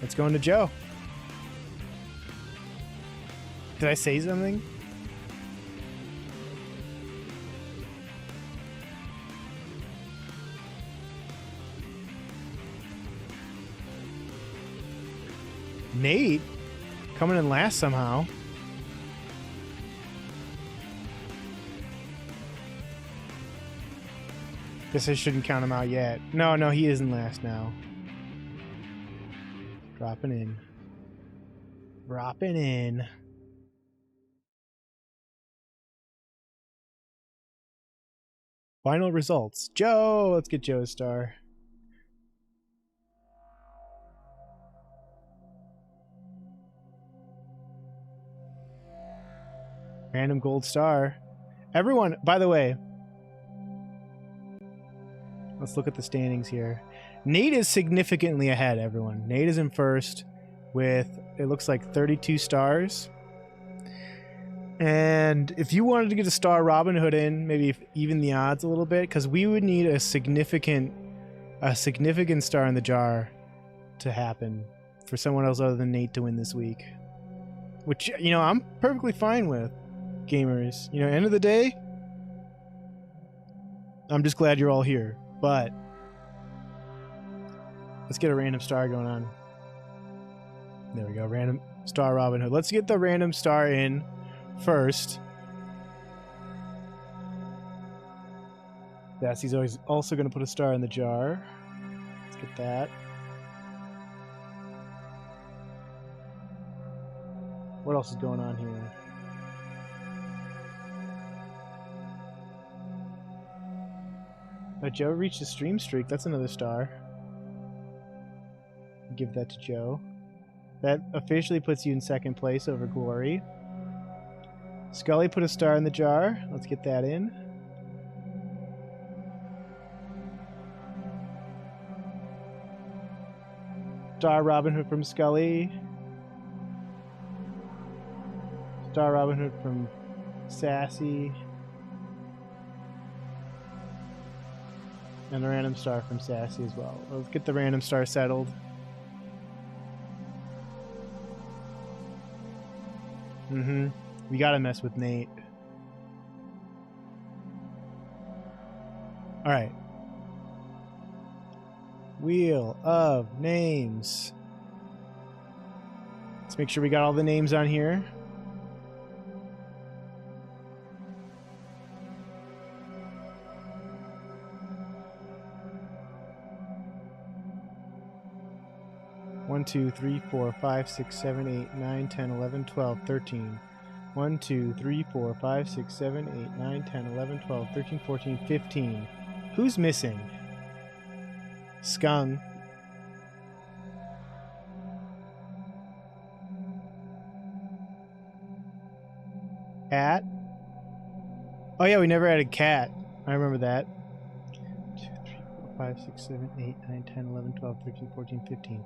Speaker 1: Let's go into Joe. Did I say something? Nate coming in last somehow. Guess I shouldn't count him out yet. No, he isn't last now. Dropping in. Dropping in. Final results. Joe! Let's get Joe a star. Random gold star. Everyone, by the way, let's look at the standings here. Nate is significantly ahead, everyone. Nate is in first with, it looks like 32 stars. And if you wanted to get a star Robin Hood in, maybe even the odds a little bit, because we would need a significant star in the jar to happen for someone else other than Nate to win this week. Which, you know, I'm perfectly fine with, gamers. You know, end of the day, I'm just glad you're all here. But let's get a random star going on. There we go, random star Robin Hood. Let's get the random star in first. Bassy's always also going to put a star in the jar. Let's get that. What else is going on here? Joe reached a stream streak. That's another star. Give that to Joe. That officially puts you in second place over Glory. Scully put a star in the jar. Let's get that in. Star Robin Hood from Scully. Star Robin Hood from Sassy. And a random star from Sassy as well. Let's get the random star settled. We gotta mess with Nate. Alright. Wheel of Names. Let's make sure we got all the names on here. One, 2, 3, 4, 5, 6, 7, 8, 9, 10, 11, 12, 13. 1, 2, 3, 4, 5, 6, 7, 8, 9, 10, 11, 12, 13, 14, 15. Who's missing? Skung. Cat? Oh yeah, we never added Cat. I remember that. 2, 3, 4, 5, 6, 7, 8, 9, 10, 11, 12, 13, 14, 15.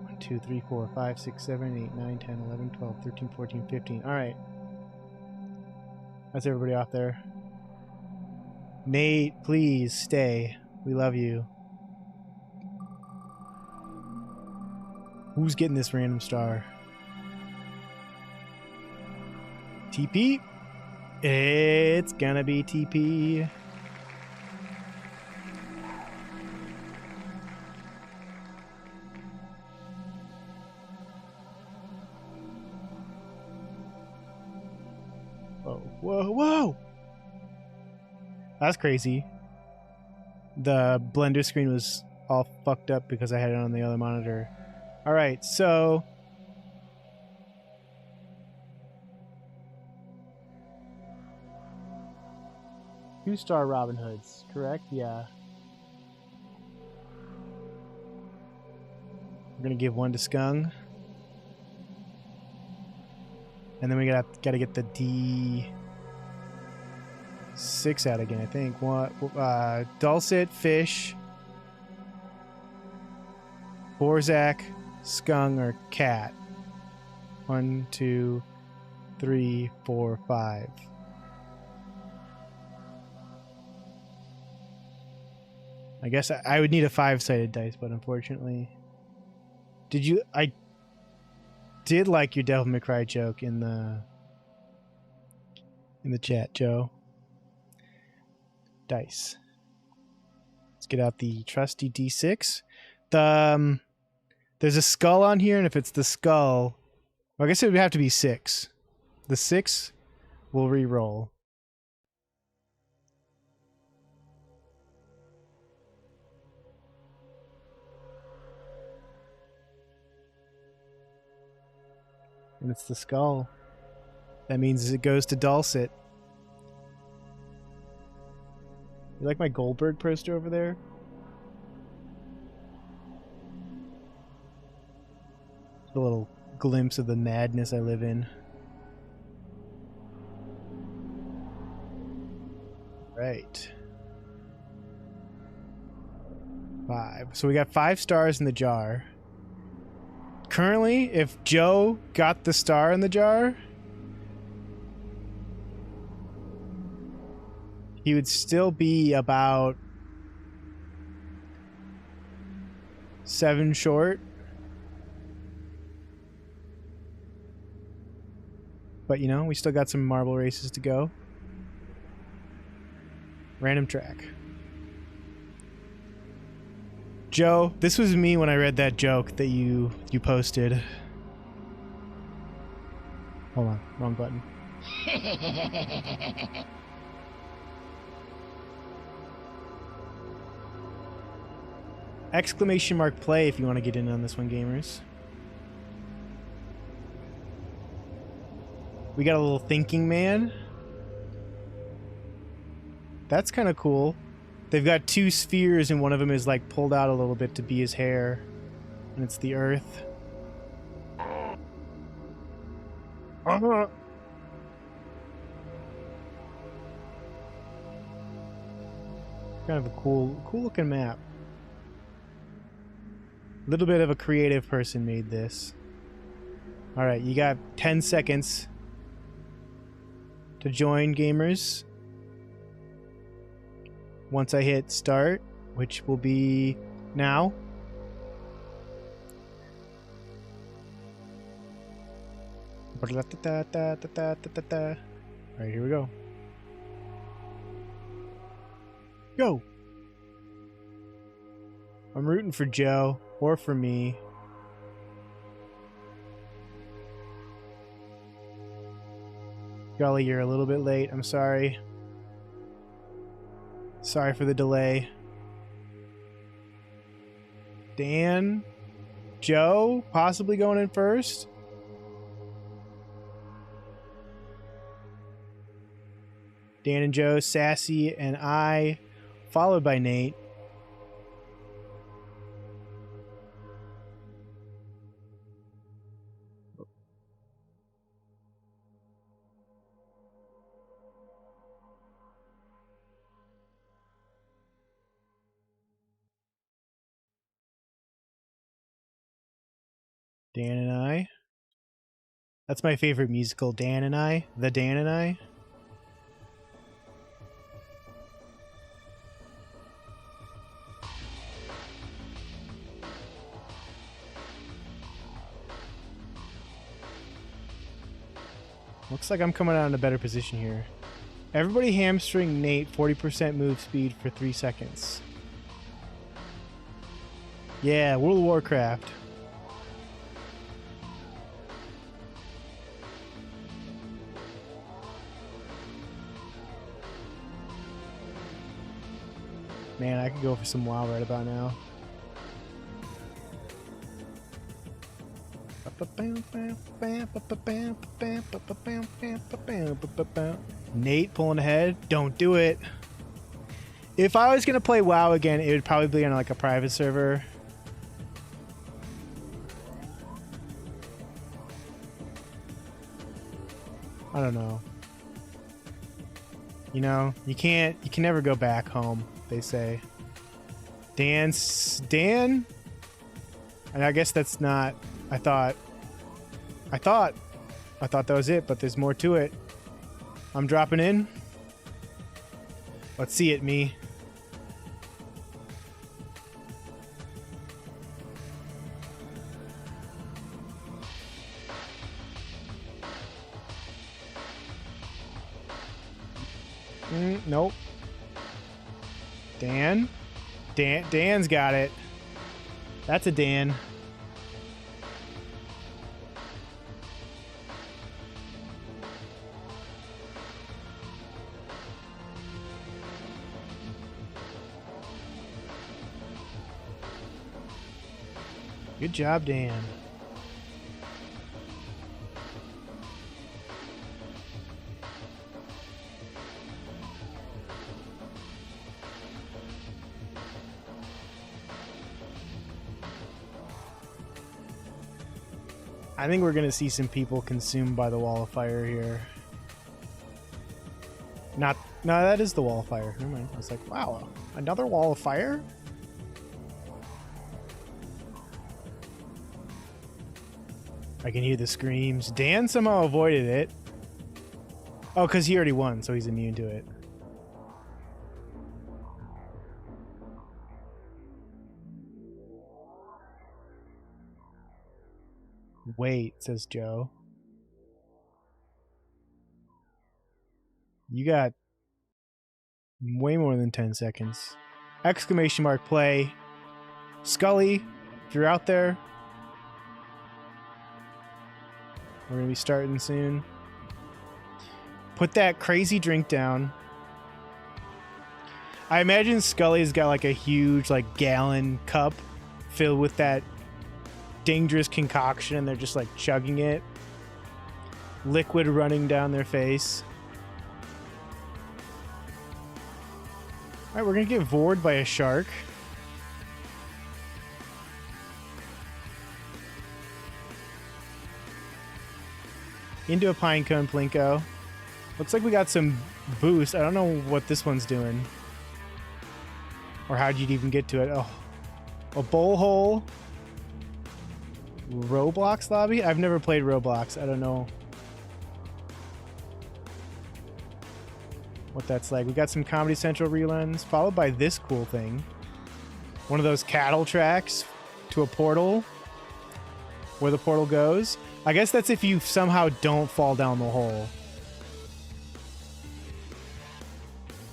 Speaker 1: 1, 2, 3, 4, 5, 6, 7, 8, 9, 10, 11, 12, 13, 14, 15. All right. That's everybody off there. Nate, please stay. We love you. Who's getting this random star? TP? It's gonna be TP. Whoa, whoa, whoa! That's crazy. The blender screen was all fucked up because I had it on the other monitor. Alright, so... Two-star Robin Hoods, correct? Yeah. We're gonna give one to Skung. And then we gotta get the D6 out again, I think. What? Dulcet, Fish, Borzak, Skung, or Cat. 1, 2, 3, 4, 5. I guess I would need a 5-sided dice, but unfortunately... I did like your Devil May Cry joke in the chat, Joe. Dice. Let's get out the trusty D6. There's a skull on here, and if it's the skull... Well, I guess it would have to be 6. The 6 will re-roll. And it's the skull. That means it goes to Dulcet. You like my Goldberg poster over there? A little glimpse of the madness I live in. Right. 5. So we got 5 stars in the jar. Currently, if Joe got the star in the jar, he would still be about 7 short. But, you know, we still got some marble races to go. Random track. Joe, this was me when I read that joke that you posted. Hold on, wrong button. Exclamation mark play if you want to get in on this one, gamers. We got a little thinking man. That's kind of cool. They've got 2 spheres and one of them is like pulled out a little bit to be his hair. And it's the Earth. Kind of a cool looking map. A little bit of a creative person made this. Alright, you got 10 seconds to join, gamers. Once I hit start, which will be now. Alright, here we go. Go! I'm rooting for Joe, or for me. Golly, you're a little bit late. I'm sorry. Sorry for the delay. Dan? Joe? Possibly going in first? Dan and Joe, Sassy, and I, followed by Nate. Dan and I. That's my favorite musical, Dan and I. The Dan and I. Looks like I'm coming out in a better position here. Everybody hamstring Nate 40% move speed for 3 seconds. Yeah, World of Warcraft. Man, I could go for some WoW right about now. Nate pulling ahead. Don't do it. If I was going to play WoW again, it would probably be on like a private server. I don't know. You know, you can never go back home, they say. Dan? And I guess that's not, I thought that was it, but there's more to it. I'm dropping in. Let's see it, me. Nope. Dan's got it. That's a Dan. Good job, Dan. I think we're going to see some people consumed by the wall of fire here. No, that is the wall of fire. Never mind. I was like, wow, another wall of fire? I can hear the screams. Dan somehow avoided it. Oh, because he already won, so he's immune to it. Wait, says Joe. You got way more than 10 seconds. Exclamation mark play. Scully, if you're out there, we're going to be starting soon. Put that crazy drink down. I imagine Scully's got like a huge like gallon cup filled with that dangerous concoction and they're just like chugging it. Liquid running down their face. Alright, we're going to get vored by a shark. Into a pinecone plinko. Looks like we got some boost. I don't know what this one's doing. Or how'd you even get to it? Oh. A bowl hole. Roblox lobby? I've never played Roblox. I don't know what that's like. We got some Comedy Central reruns, followed by this cool thing. One of those cattle tracks to a portal. Where the portal goes. I guess that's if you somehow don't fall down the hole.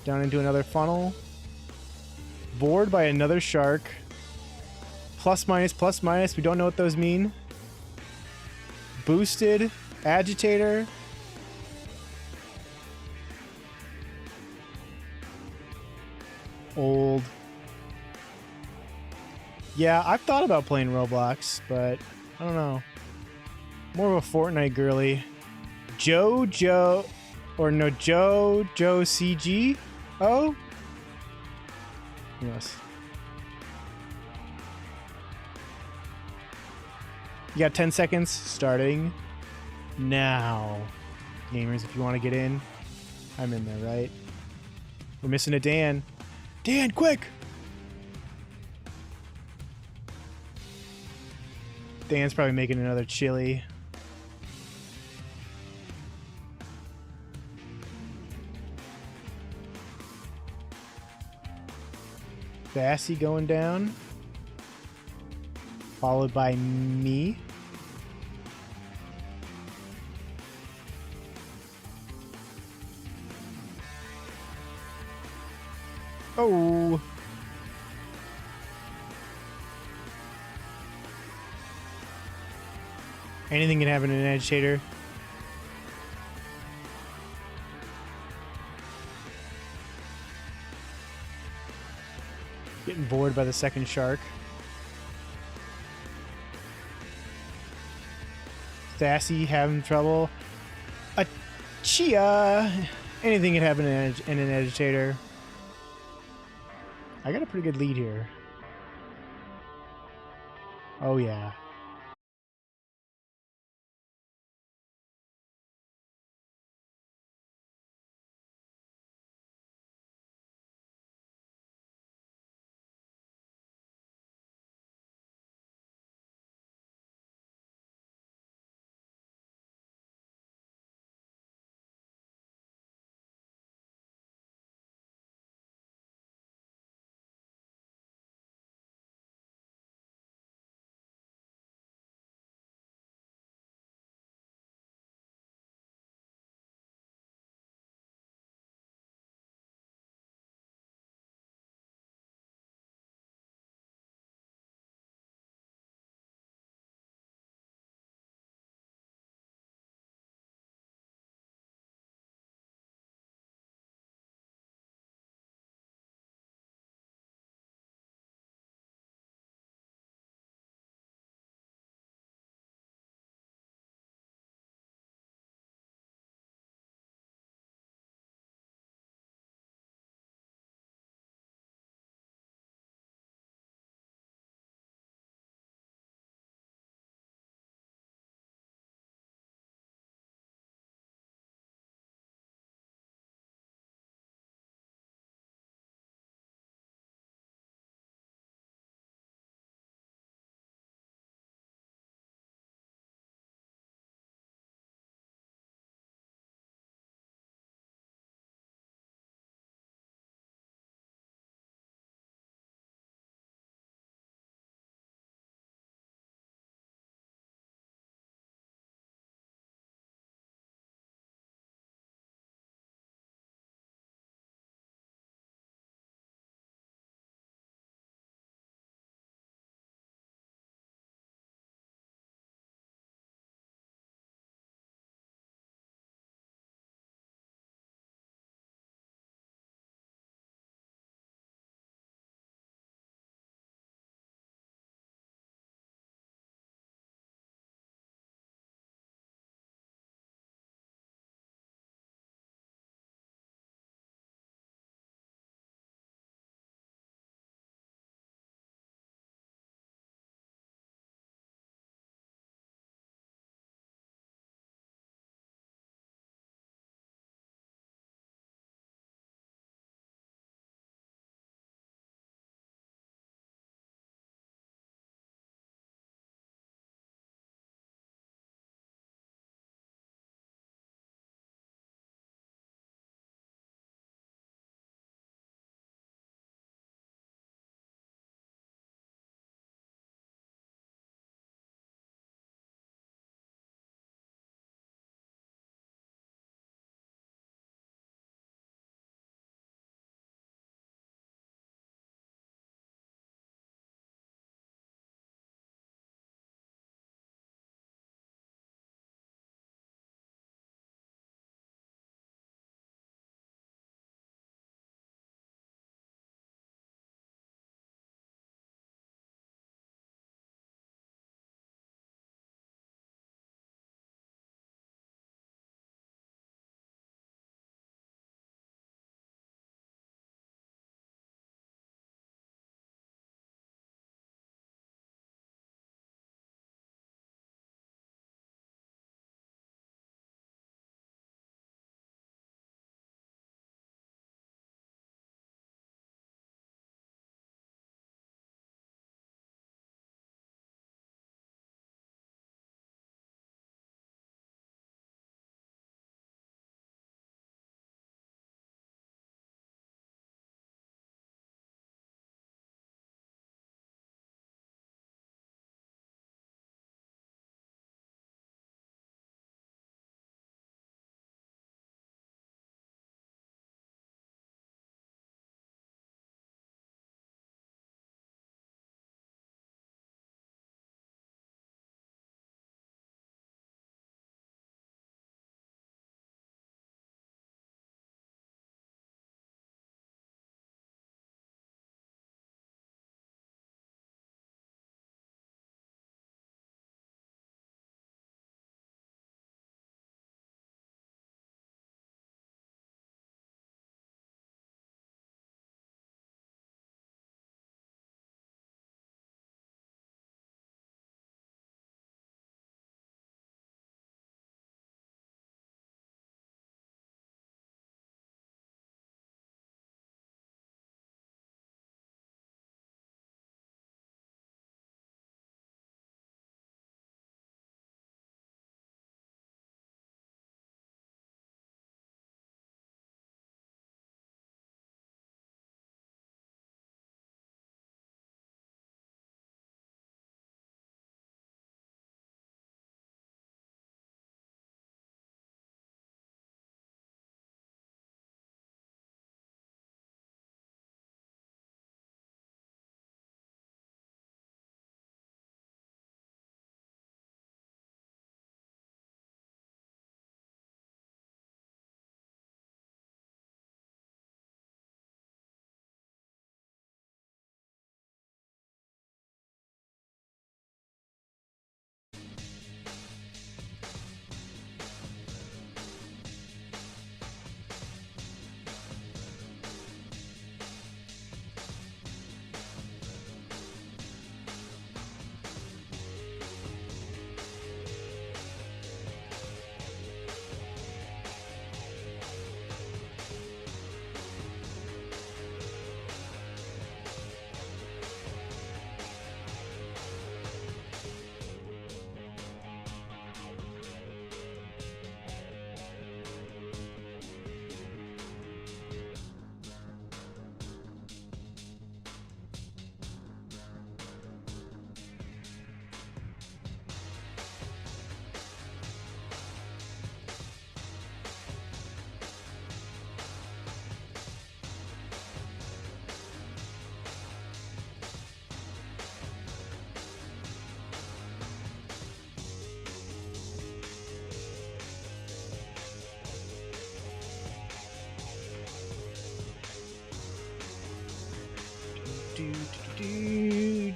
Speaker 1: Down into another funnel. Bored by another shark. Plus minus, plus minus. We don't know what those mean. Boosted. Agitator. Old. Yeah, I've thought about playing Roblox, but I don't know. More of a Fortnite girly. Joe CG? Oh? Yes. You got 10 seconds starting now. Gamers, if you want to get in, I'm in there, right? We're missing a Dan. Dan, quick! Dan's probably making another chili. Vassy going down. Followed by me. Oh. Anything can happen in an agitator. Getting bored by the second shark. Sassy having trouble. A chia. Anything can happen in an agitator. I got a pretty good lead here. Oh yeah.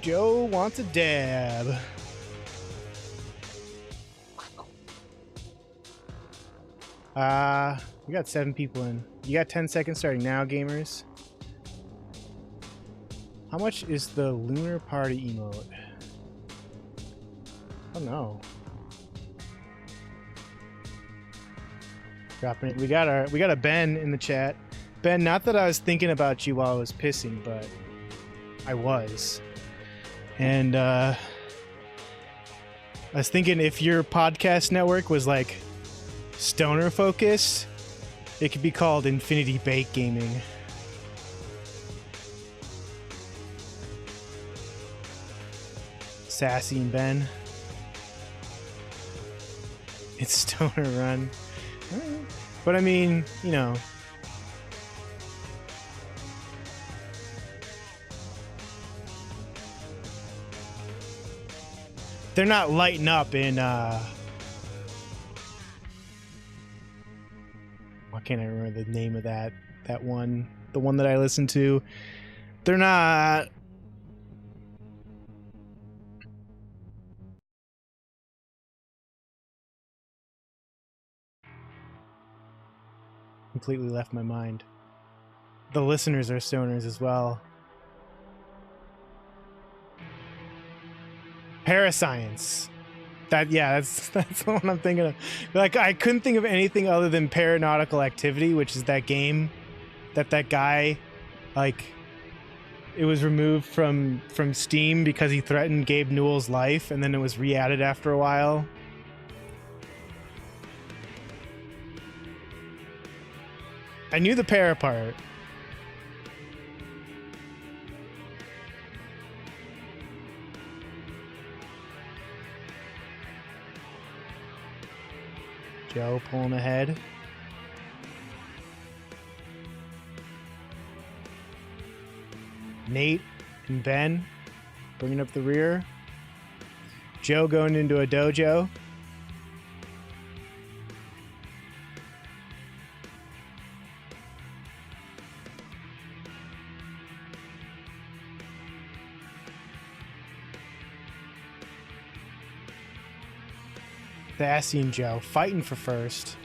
Speaker 1: Joe wants a dab. We got 7 people in. You got 10 seconds starting now, gamers. How much is the Lunar Party emote? Oh no. Dropping it. We got a Ben in the chat. Ben, not that I was thinking about you while I was pissing, but I was. And I was thinking if your podcast network was like stoner focused, it could be called Infinity Bake Gaming. Sassy and Ben. It's stoner run. But I mean, you know. They're not lighting up in why can't I remember the name of that one, the one that I listened to. They're not completely left my mind. The listeners are stoners as well. Parascience. That's the one I'm thinking of. Like, I couldn't think of anything other than Paranautical Activity, which is that game that guy, like, it was removed from Steam because he threatened Gabe Newell's life, and then it was re-added after a while. I knew the para part. Joe pulling ahead. Nate and Ben bringing up the rear. Joe going into a dojo. Sassy and Joe fighting for first.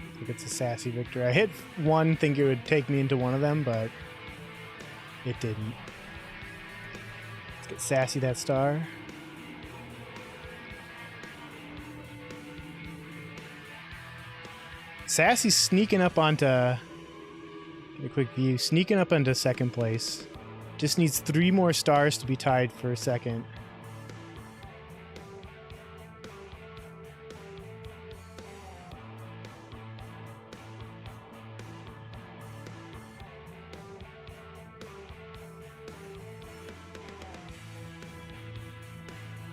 Speaker 1: I think it's a Sassy victory. I hit one, think it would take me into one of them, but it didn't. Let's get Sassy that star. Sassy's sneaking up onto... Get a quick view. Sneaking up onto second place. Just needs 3 more stars to be tied for second.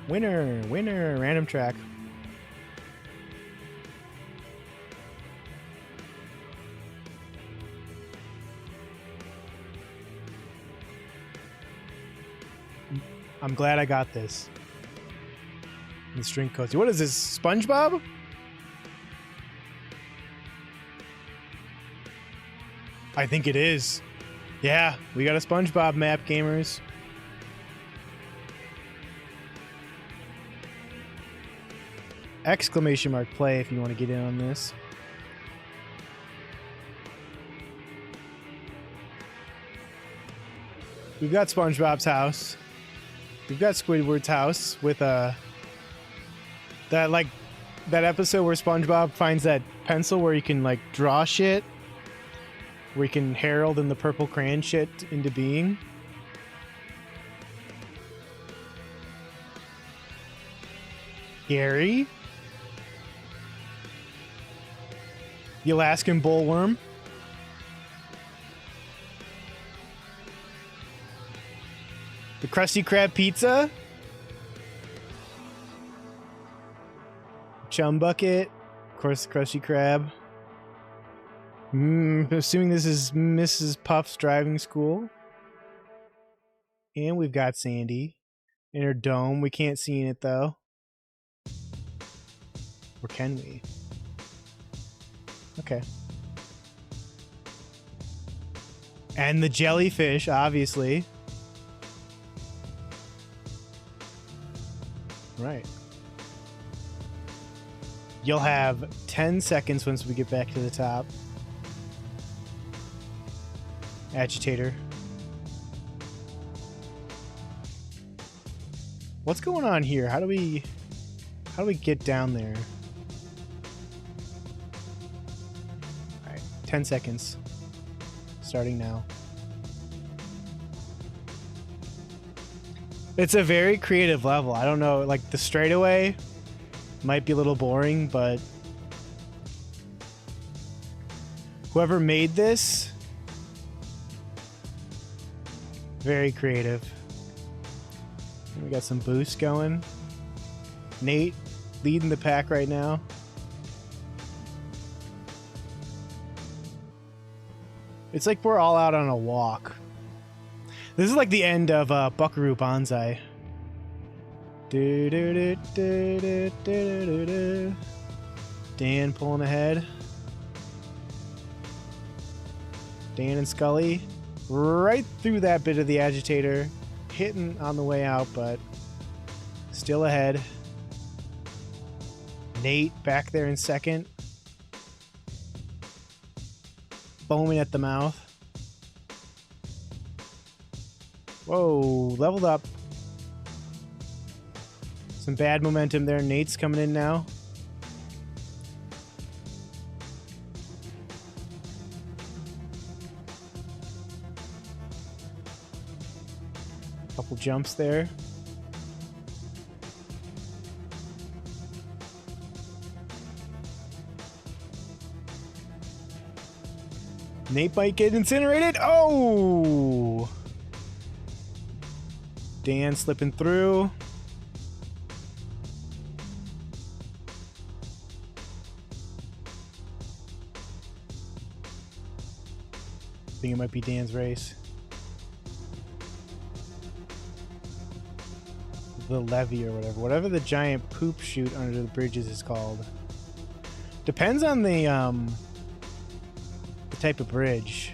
Speaker 1: Winner, random track. I'm glad I got this. The string cozy. What is this, SpongeBob? I think it is. Yeah, we got a SpongeBob map, gamers. Exclamation mark play if you want to get in on this. We've got SpongeBob's house. We've got Squidward's house with that episode where SpongeBob finds that pencil where you can like draw shit, where you can herald in the purple crayon shit into being. Gary, the Alaskan bullworm. The Krusty Krab pizza. Chum bucket. Of course, the Krusty Krab. Assuming this is Mrs. Puff's driving school. And we've got Sandy in her dome. We can't see in it though. Or can we? Okay. And the jellyfish, obviously. Right. You'll have 10 seconds once we get back to the top. Agitator. What's going on here? How do we get down there? All right, 10 seconds. Starting now. It's a very creative level. I don't know, like the straightaway might be a little boring, but whoever made this, very creative. We got some boost going. Nate leading the pack right now. It's like we're all out on a walk. This is like the end of Buckaroo Banzai. Dan pulling ahead. Dan and Scully right through that bit of the agitator. Hitting on the way out, but still ahead. Nate back there in second. Foaming at the mouth. Whoa, leveled up. Some bad momentum there. Nate's coming in now. Couple jumps there. Nate might get incinerated. Oh! Dan slipping through. I think it might be Dan's race. The levee or whatever the giant poop chute under the bridges is called. Depends on the type of bridge.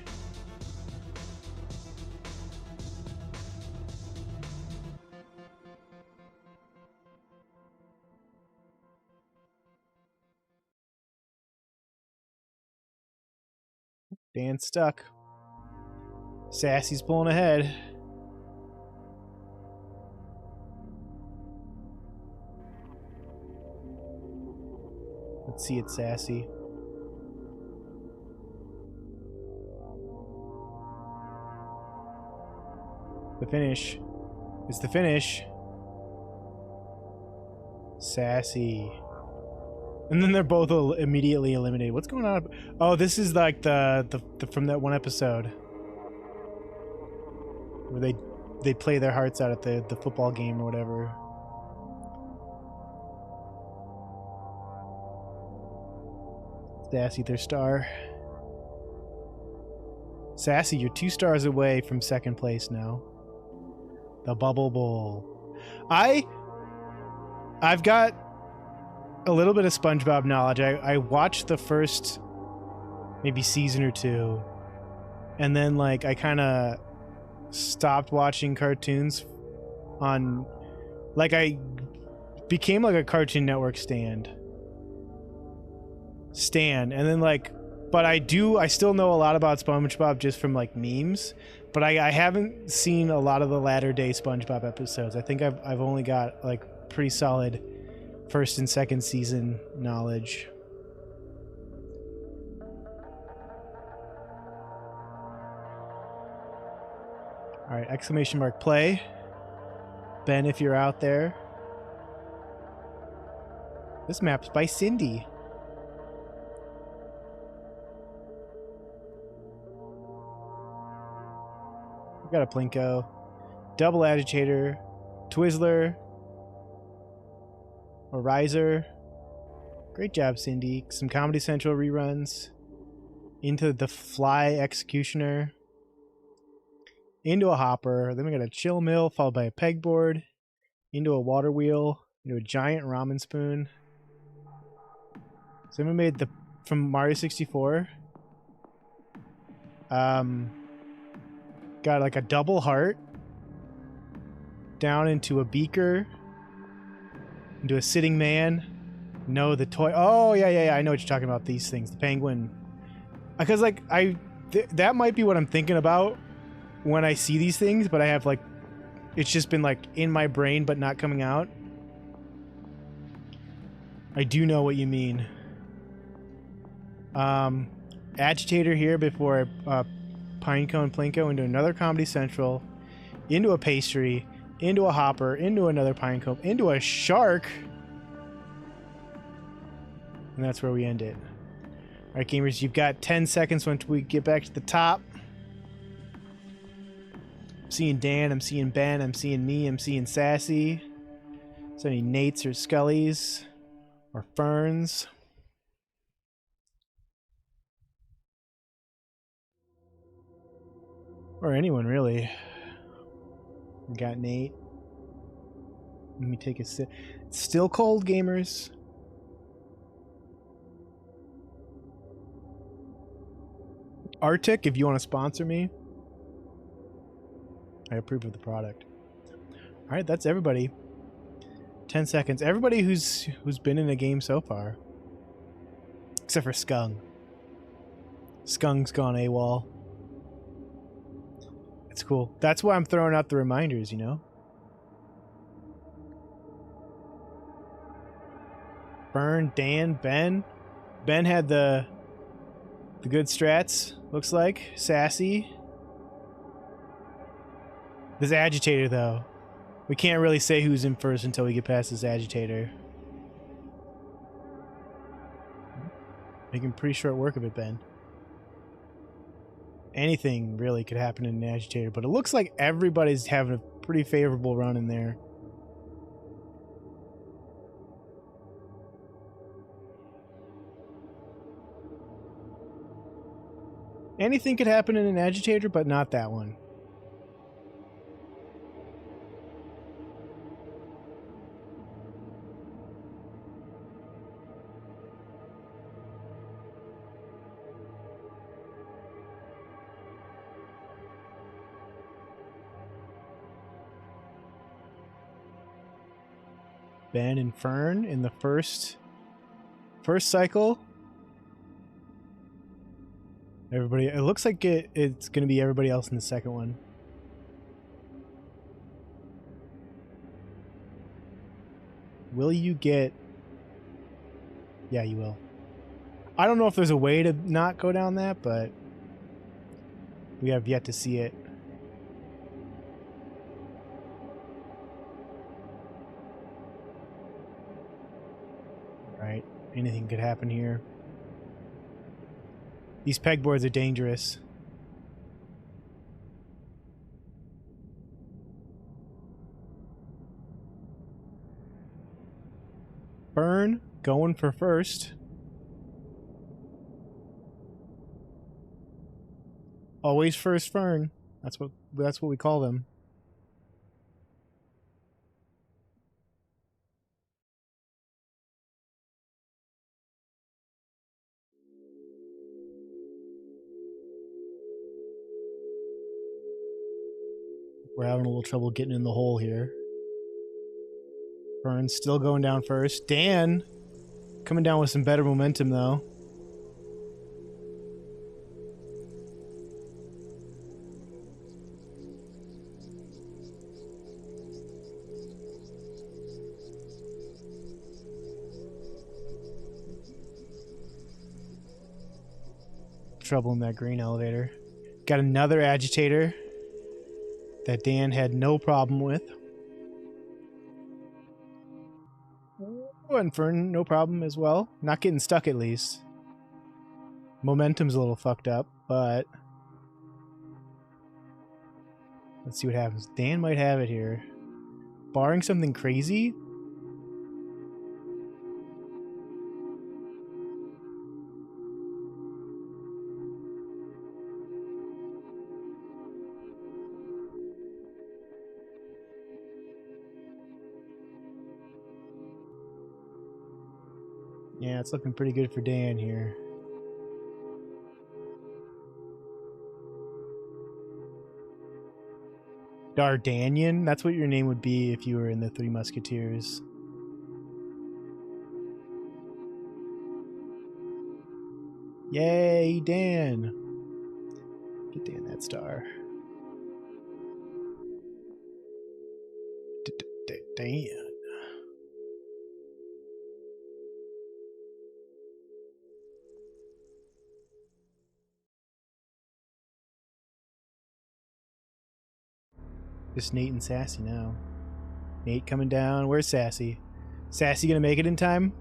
Speaker 1: Dan's stuck. Sassy's pulling ahead. Let's see it, Sassy. The finish. It's the finish. Sassy. And then they're both immediately eliminated. What's going on? Oh, this is like the from that one episode where they play their hearts out at the football game or whatever. Sassy, their star. Sassy, you're 2 stars away from second place now. The Bubble Bowl. I've got a little bit of SpongeBob knowledge. I watched the first maybe season or 2, and then like I kind of stopped watching cartoons on, like I became like a Cartoon Network stan, and then like, but I still know a lot about SpongeBob just from like memes, but I haven't seen a lot of the latter day SpongeBob episodes. I think I've only got like pretty solid first and second season knowledge. All right, exclamation mark play. Ben, if you're out there. This map's by Cindy. We've got a Plinko, double agitator, Twizzler, a riser. Great job, Cindy. Some Comedy Central reruns. Into the Fly Executioner. Into a hopper. Then we got a chill mill followed by a pegboard. Into a water wheel. Into a giant ramen spoon. So then we made the from Mario 64. Got like a double heart down into a beaker, into a sitting man. No, the toy. Oh yeah. I know what you're talking about. These things, the penguin. Because like that might be what I'm thinking about when I see these things, but I have like, it's just been like in my brain but not coming out. I do know what you mean. Agitator here before Pinecone Plinko into another Comedy Central, into a pastry, into a hopper, into another Pinecone, into a shark. And that's where we end it. Alright, gamers, you've got 10 seconds when we get back to the top. I'm seeing Dan, I'm seeing Ben, I'm seeing me, I'm seeing Sassy. Is there any Nates or Scullys or Ferns? Or anyone, really. We got Nate. Let me take a sip. It's still cold, gamers. Arctic, if you want to sponsor me, I approve of the product. Alright, that's everybody. 10 seconds. Everybody who's been in a game so far. Except for Skung. Skung's gone AWOL. It's cool. That's why I'm throwing out the reminders, you know? Fern, Dan, Ben. Ben had the good strats, looks like. Sassy. This agitator, though. We can't really say who's in first until we get past this agitator. Making pretty short work of it, Ben. Anything really could happen in an agitator, but it looks like everybody's having a pretty favorable run in there. Anything could happen in an agitator, but not that one. Ben and Fern in the first cycle. Everybody, it looks like it's going to be everybody else in the second one. Will you get... Yeah, you will. I don't know if there's a way to not go down that, but we have yet to see it. Right, anything could happen here. These pegboards are dangerous. Fern going for first. Always first Fern. That's what we call them. We're having a little trouble getting in the hole here. Fern's still going down first. Dan coming down with some better momentum, though. Trouble in that green elevator. Got another agitator that Dan had no problem with. And Fern, no problem as well. Not getting stuck at least. Momentum's a little fucked up, but let's see what happens. Dan might have it here. Barring something crazy. Yeah, it's looking pretty good for Dan here. D'Artagnan? That's what your name would be if you were in the Three Musketeers. Yay, Dan. Get Dan that star. Dan. Just Nate and Sassy now. Nate coming down. Where's Sassy? Sassy gonna make it in time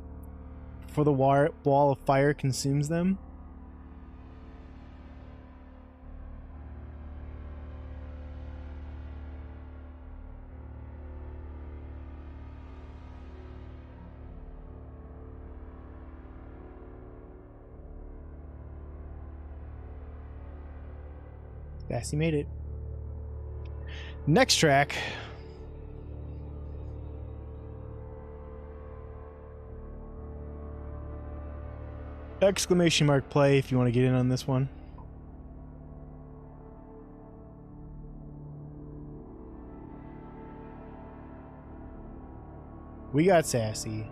Speaker 1: before the wall of fire consumes them? Sassy made it. Next track. Exclamation mark play if you want to get in on this one. We got Sassy.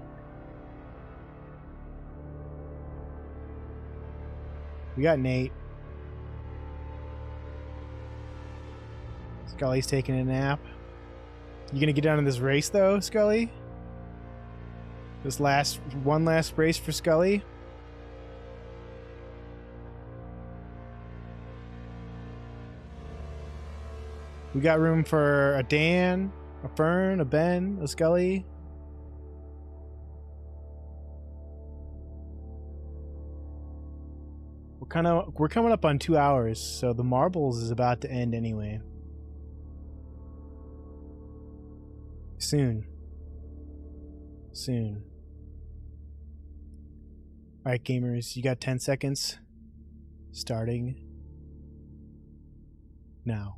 Speaker 1: We got Nate. Scully's taking a nap. You gonna get down in this race though, Scully? This one last race for Scully? We got room for a Dan, a Fern, a Ben, a Scully. We're coming up on 2 hours, so the marbles is about to end anyway. Soon. Alright, gamers, you got 10 seconds. Starting now.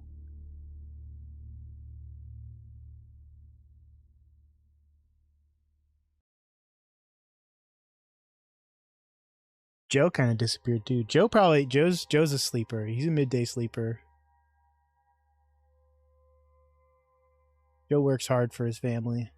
Speaker 1: Joe kind of disappeared too. Joe's a sleeper. He's a midday sleeper. Joe works hard for his family.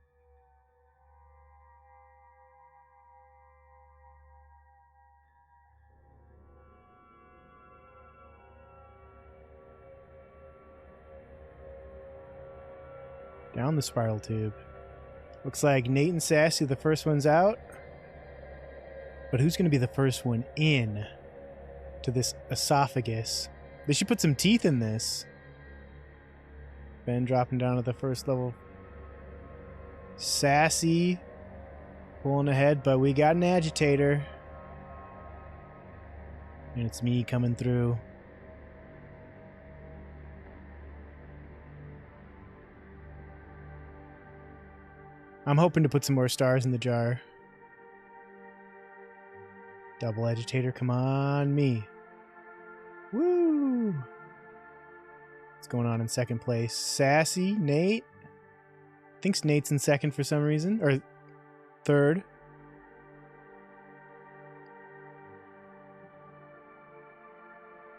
Speaker 1: Down the spiral tube. Looks like Nate and Sassy are the first ones out. But who's going to be the first one in to this esophagus? They should put some teeth in this. Ben dropping down to the first level. Sassy pulling ahead, but we got an agitator. And it's me coming through. I'm hoping to put some more stars in the jar. Double agitator, come on, me. Woo! What's going on in second place? Sassy, Nate. Thinks Nate's in second for some reason, or third.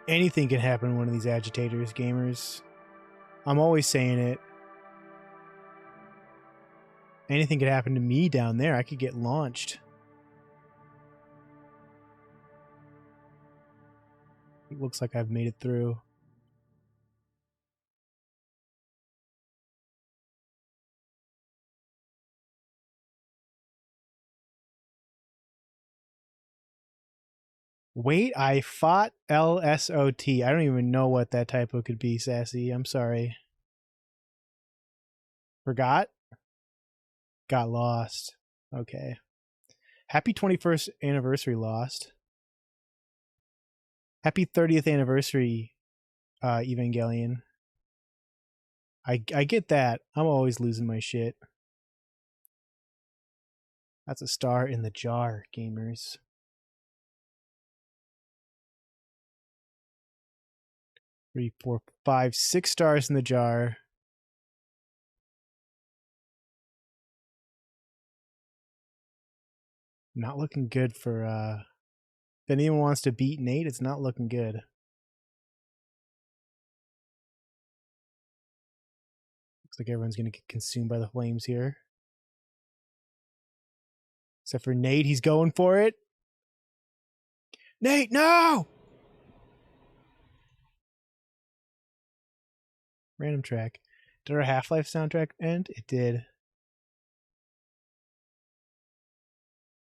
Speaker 1: Anything can happen in one of these agitators, gamers. I'm always saying it. Anything could happen to me down there. I could get launched. It looks like I've made it through. Wait, I fought LSOT. I don't even know what that typo could be, Sassy. I'm sorry. Forgot? Got lost. Okay. Happy 21st anniversary, Lost. Happy 30th anniversary, Evangelion. I get that. I'm always losing my shit. That's a star in the jar, gamers. Three, four, five, 6 stars in the jar. Not looking good for, if anyone wants to beat Nate, it's not looking good. Looks like everyone's gonna get consumed by the flames here. Except for Nate, he's going for it. Nate, no! Random track. Did our Half-Life soundtrack end? It did.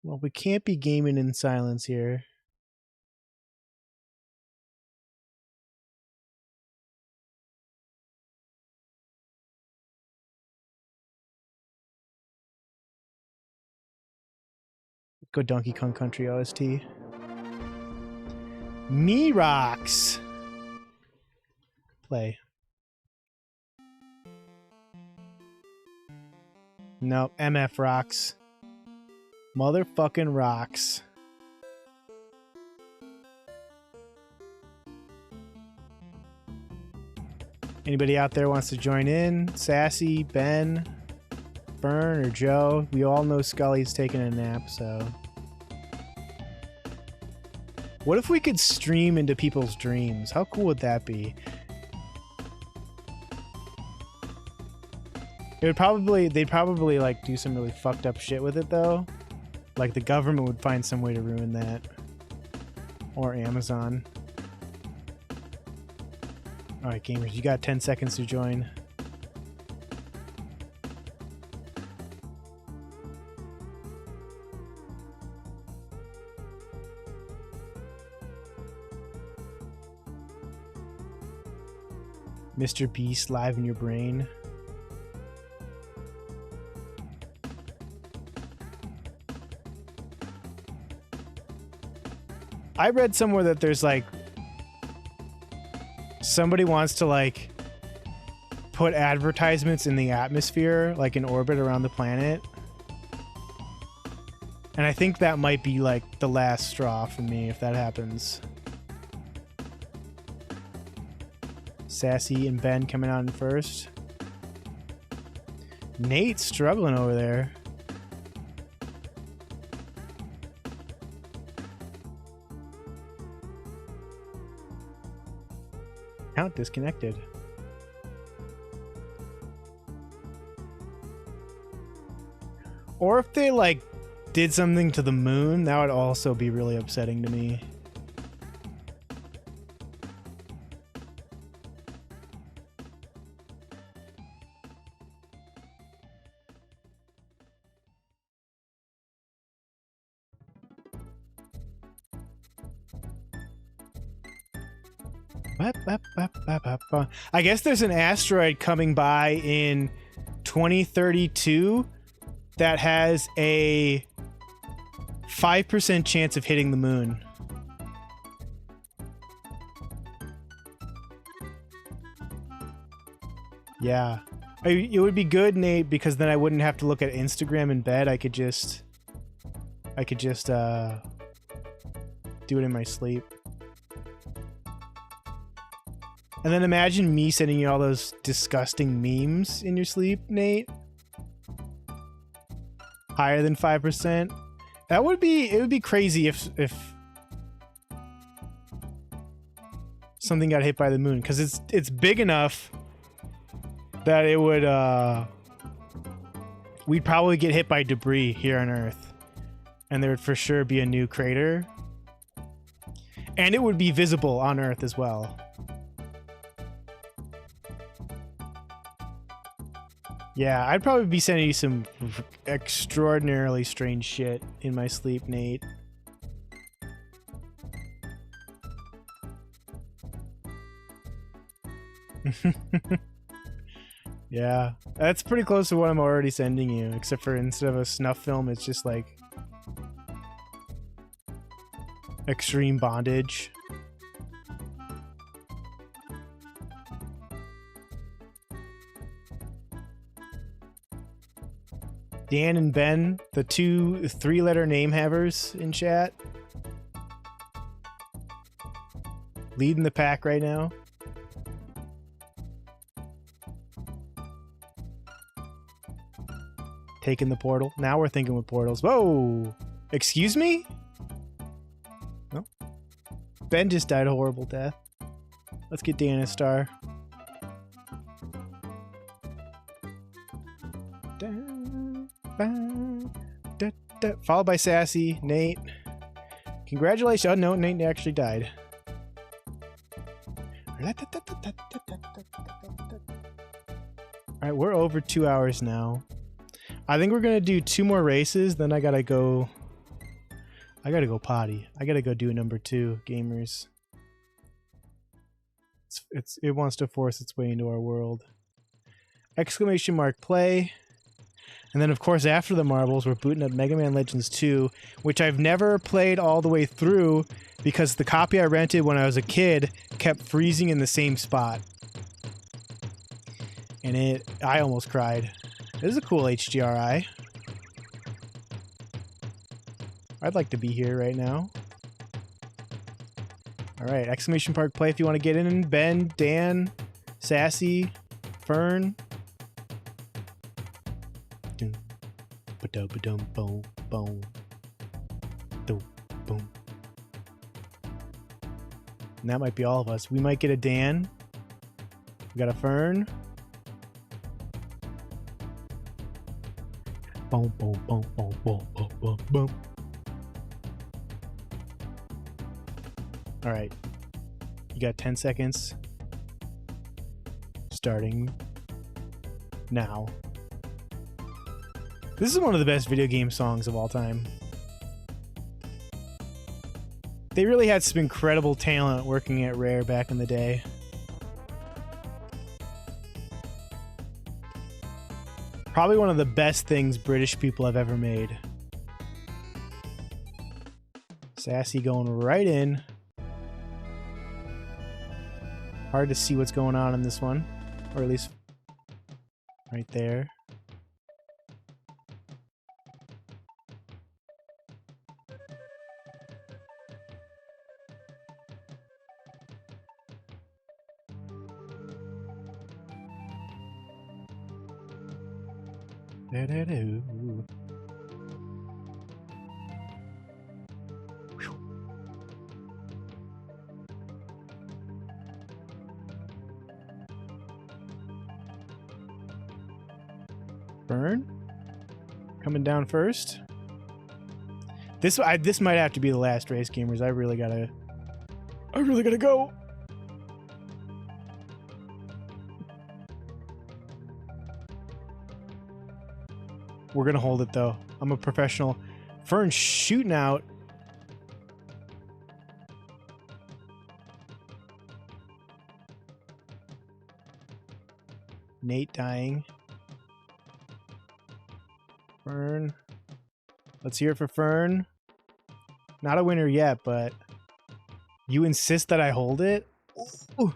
Speaker 1: Well, we can't be gaming in silence here. Go Donkey Kong Country OST. Me rocks. Play. No, MF rocks. Motherfucking rocks. Anybody out there wants to join in? Sassy, Ben, Fern, or Joe? We all know Scully's taking a nap, so... What if we could stream into people's dreams? How cool would that be? They'd probably like do some really fucked up shit with it though. Like the government would find some way to ruin that. Or Amazon. Alright gamers, you got 10 seconds to join. Mr. Beast live in your brain. I read somewhere that there's like somebody wants to like put advertisements in the atmosphere, like in orbit around the planet. And I think that might be like the last straw for me if that happens. Sassy and Ben coming on first. Nate's struggling over there. Account disconnected. Or if they like did something to the moon, that would also be really upsetting to me. I guess there's an asteroid coming by in 2032 that has a 5% chance of hitting the moon. Yeah. It would be good, Nate, because then I wouldn't have to look at Instagram in bed. I could just do it in my sleep. And then imagine me sending you all those disgusting memes in your sleep, Nate. Higher than 5%. It would be crazy if something got hit by the moon, because it's big enough that it would we'd probably get hit by debris here on Earth. And there would for sure be a new crater. And it would be visible on Earth as well. Yeah, I'd probably be sending you some extraordinarily strange shit in my sleep, Nate. Yeah, that's pretty close to what I'm already sending you, except for instead of a snuff film, it's just like extreme bondage. Dan and Ben, the two 3-letter name havers in chat. Leading the pack right now. Taking the portal. Now we're thinking with portals. Whoa! Excuse me? Oh. Ben just died a horrible death. Let's get Dan a star. Followed by Sassy, Nate. Congratulations. Oh, no, Nate actually died. Alright, we're over 2 hours now. I think we're gonna do 2 more races, then I gotta go potty. I gotta go do number 2, gamers. It wants to force its way into our world. Exclamation mark play. And then of course after the marbles we're booting up Mega Man Legends 2, which I've never played all the way through because the copy I rented when I was a kid kept freezing in the same spot. And I almost cried. This is a cool HDRI. I'd like to be here right now. Alright, exclamation mark play if you want to get in. Ben, Dan, Sassy, Fern. Boom, boom, boom. And that might be all of us. We might get a Dan. We got a Fern. Boom, boom, boom, boom, boom, boom, boom, boom. All right. You got 10 seconds. Starting now. This is one of the best video game songs of all time. They really had some incredible talent working at Rare back in the day. Probably one of the best things British people have ever made. Sassy going right in. Hard to see what's going on in this one. Or at least right there. Burn. Coming down first. This might have to be the last race, gamers. I really gotta go. We're gonna hold it though. I'm a professional. Fern's shooting out. Nate dying. Fern. Let's hear it for Fern. Not a winner yet, but you insist that I hold it? Ooh.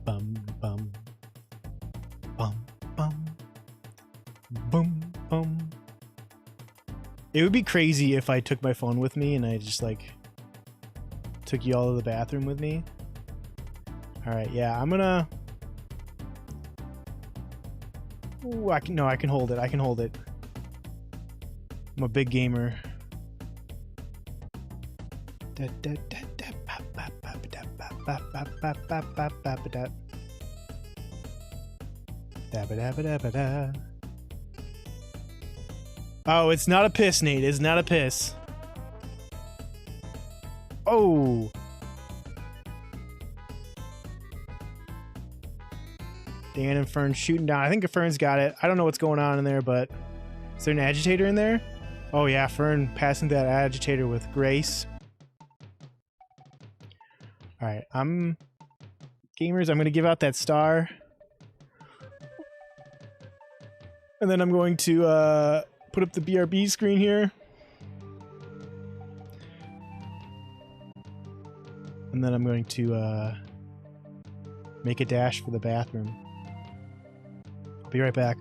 Speaker 1: Bum bum bum bum boom bum. It would be crazy if I took my phone with me and I just like took you all to the bathroom with me. All right, yeah, I'm gonna. Ooh, I can hold it. I can hold it. I'm a big gamer. Oh, it's not a piss, Nate. It's not a piss. Oh. Dan and Fern shooting down. I think Fern's got it. I don't know what's going on in there, but is there an agitator in there? Oh yeah, Fern passing that agitator with grace. All right, gamers, I'm gonna give out that star. And then I'm going to put up the BRB screen here. And then I'm going to make a dash for the bathroom. I'll be right back.